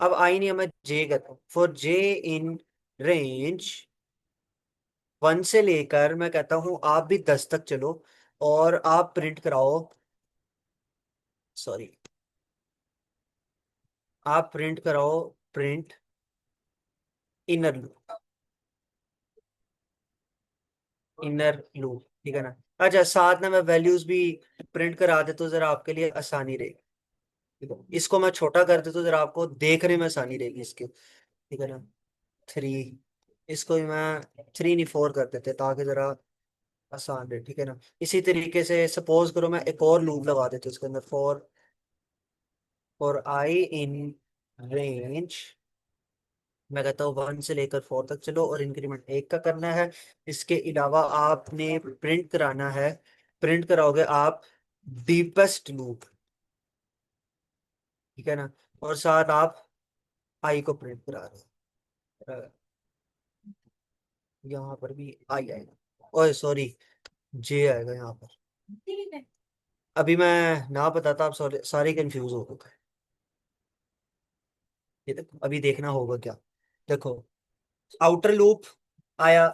अब आई नहीं, मैं जे कहता हूँ। फॉर जे इन रेंज 1 से लेकर मैं कहता हूँ आप भी 10 तक चलो और आप प्रिंट कराओ, सॉरी, आप प्रिंट कराओ, print inner loop, inner loop, ठीक है ना। अच्छा, साथ में मैं वैल्यूज भी प्रिंट करा दे तो जरा आपके लिए आसानी रहेगी। ठीक है, इसको मैं छोटा कर दे तो जरा आपको देखने में आसानी रहेगी इसके, ठीक है ना। 3। इसको भी मैं 3 नहीं 4 कर देते ताकि जरा आसान रहे, ठीक है ना। इसी तरीके से सपोज करो मैं एक और लूप लगा देती हूँ इसके अंदर, फॉर आई इन रेंज, मैं कहता हूँ 1 से लेकर 4 तक चलो, और इंक्रीमेंट 1 का करना है। इसके अलावा आपने प्रिंट कराना है, प्रिंट कराओगे आप डीपेस्ट लूप, ठीक है ना। और साथ आप आई को प्रिंट करा रहे हो। यहाँ पर भी आई आएगा, ओए सॉरी, जे आएगा यहाँ पर। अभी मैं ना बताता, आप सारे कंफ्यूज हो गए। ये देखो अभी देखना होगा क्या, देखो आउटर लूप आया,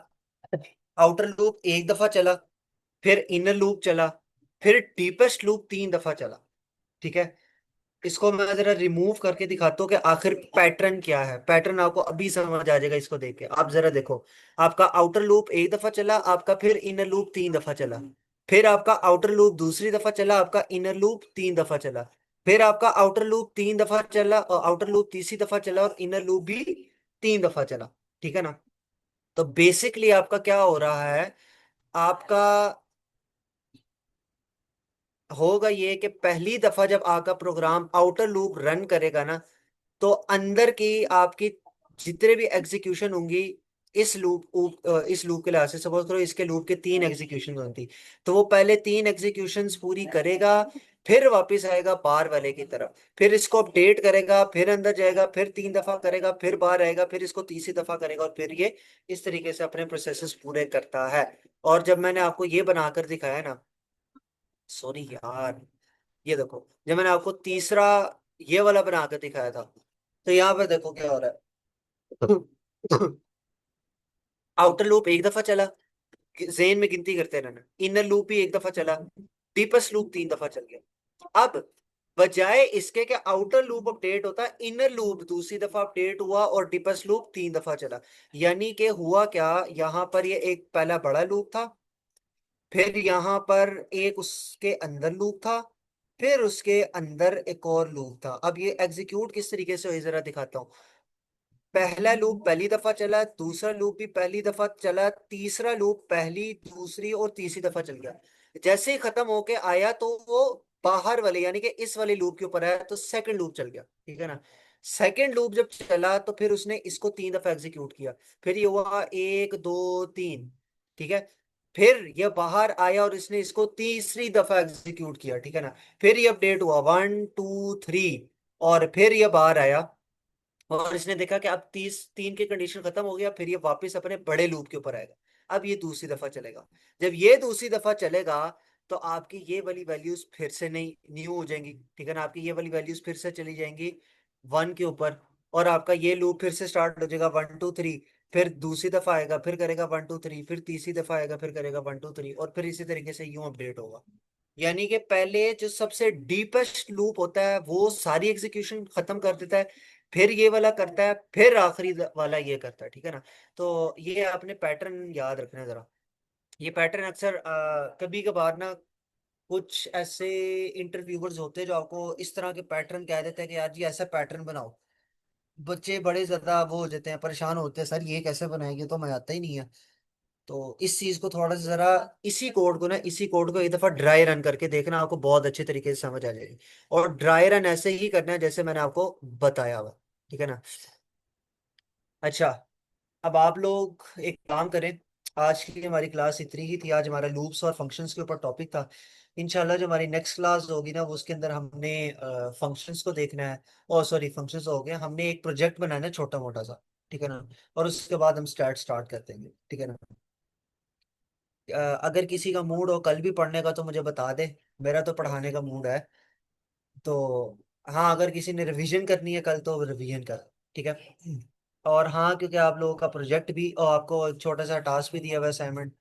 आउटर लूप एक दफा चला, फिर इनर लूप चला, फिर डीपेस्ट लूप 3 दफा चला, ठीक है। इसको मैं जरा रिमूव करके दिखाता हूँ कि आखिर पैटर्न क्या है। पैटर्न आपको अभी समझ आ जाएगा इसको देख के। आप जरा देखो, आपका आउटर लूप एक दफा चला, आपका फिर इनर लूप 3 दफा चला, फिर आपका आउटर लूप दूसरी दफा चला, आपका इनर लूप 3 दफा चला, फिर आपका आउटर लूप 3 दफा चला और आउटर लूप तीसरी दफा चला, और इनर लूप भी 3 दफा चला, ठीक है ना। तो बेसिकली आपका क्या हो रहा है, आपका होगा ये कि पहली दफा जब आपका प्रोग्राम आउटर लूप रन करेगा ना, तो अंदर की आपकी जितने भी एग्जीक्यूशन होंगी इस लूप के लिहाज से, सपोज करो इसके लूप के 3 एग्जीक्यूशन होती, तो वो पहले 3 एग्जीक्यूशंस पूरी करेगा, फिर वापस आएगा बार वाले की तरफ, फिर इसको अपडेट करेगा, फिर अंदर जाएगा, फिर 3 दफा करेगा, फिर बाहर आएगा, फिर इसको तीसरी दफा करेगा, और फिर ये इस तरीके से अपने प्रोसेसेस पूरे करता है। और जब मैंने आपको ये बनाकर दिखाया ना, सॉरी यार, ये देखो जब मैंने आपको तीसरा ये वाला बनाकर दिखाया था, तो यहाँ पर देखो क्या हो रहा है। आउटर लूप एक दफा चला, जेन में गिनती करते रहना, इनर लूप भी एक दफा चला, डीपेस्ट लूप 3 दफा चल गया। अब बजाय इसके कि आउटर लूप अपडेट होता, इनर लूप दूसरी दफा अपडेट हुआ और डीपेस्ट लूप 3 दफा चला। यानी कि हुआ क्या, यहाँ पर ये एक पहला बड़ा लूप था, फिर यहाँ पर एक उसके अंदर लूप था, फिर उसके अंदर एक और लूप था। अब ये एग्जीक्यूट किस तरीके से हुई जरा दिखाता हूँ। पहला लूप पहली दफा चला, दूसरा लूप भी पहली दफा चला, तीसरा लूप पहली दूसरी और तीसरी दफा चल गया। जैसे ही खत्म होके आया तो वो बाहर वाले यानी कि इस वाले लूप के ऊपर आया, तो सेकंड लूप चल गया, ठीक है ना। सेकंड लूप जब चला तो फिर उसने इसको 3 दफा एग्जीक्यूट किया, फिर ये हुआ 1 2 3, ठीक है। फिर ये बाहर आया और इसने इसको तीसरी दफा एग्जीक्यूट किया, ठीक है ना। फिर ये अपडेट हुआ 1 2 3, और फिर ये बाहर आया और इसने देखा कि अब 3 की कंडीशन खत्म हो गया, फिर ये वापस अपने बड़े लूप के ऊपर आएगा। अब ये दूसरी दफा चलेगा, जब ये दूसरी दफा चलेगा तो आपकी ये वाली वैल्यूज फिर से नई न्यू हो जाएंगी, ठीक है ना। आपकी ये वाली वैल्यूज फिर से चली जाएंगी 1 के ऊपर, और आपका ये लूप फिर से स्टार्ट हो जाएगा 1 2 3, फिर दूसरी दफा आएगा फिर करेगा 1 2 3, फिर तीसरी दफा आएगा फिर करेगा 1 2 3, और फिर इसी तरीके से यूं अपडेट होगा। यानी कि पहले जो सबसे डीपेस्ट लूप होता है वो सारी एग्जीक्यूशन खत्म कर देता है, फिर ये वाला करता है, फिर आखिरी वाला ये करता है, ठीक है ना। तो ये आपने पैटर्न याद रखना है जरा। ये पैटर्न अक्सर कभी कभार ना कुछ ऐसे इंटरव्यूअर्स होते हैं जो आपको इस तरह के पैटर्न कह देते हैं कि यार जी ऐसा पैटर्न बनाओ, बच्चे बड़े ज्यादा वो हो जाते हैं, परेशान होते हैं, सर ये कैसे बनाएंगे, तो मैं आता ही नहीं है। तो इस चीज को थोड़ा सा जरा, इसी कोड को एक दफा ड्राई रन करके देखना, आपको बहुत अच्छे तरीके से समझ आ जाएगी। और ड्राई रन ऐसे ही करना है जैसे मैंने आपको बताया हुआ, ठीक है ना। अच्छा, अब आप लोग एक काम करें, आज की हमारी क्लास इतनी ही थी। आज हमारा लूप्स और फंक्शंस के ऊपर टॉपिक था। इंशाल्लाह जो हमारी नेक्स्ट क्लास होगी ना, वो उसके अंदर हमने फंक्शंस को देखना है। और सॉरी, फंक्शंस हो गया, हमने एक प्रोजेक्ट बनाना है छोटा मोटा सा, ठीक है ना। और उसके बाद हम स्टार्ट कर देंगे, ठीक है ना। अगर किसी का मूड हो कल भी पढ़ने का तो मुझे बता दे, मेरा तो पढ़ाने का मूड है। तो हाँ, अगर किसी ने रिवीजन करनी है कल तो रिवीजन कर, ठीक है। और हाँ, क्योंकि आप लोगों का प्रोजेक्ट भी और आपको एक छोटा सा टास्क भी दिया हुआ है, असाइनमेंट,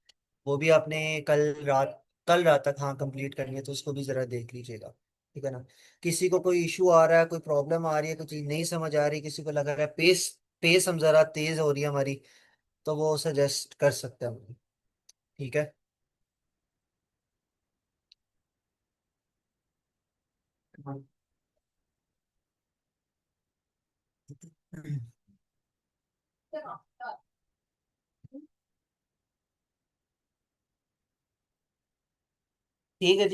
वो भी आपने कल रात तक हाँ कंप्लीट करनी है, तो उसको भी जरा देख लीजिएगा, ठीक है ना। किसी को कोई इशू आ रहा है, कोई प्रॉब्लम आ रही है, कोई चीज़ नहीं समझ आ रही, किसी को लग रहा है पेस पेस हम जरा तेज हो रही है हमारी, तो वो सजेस्ट कर सकते हैं मुझे, ठीक है। ठीक है जी।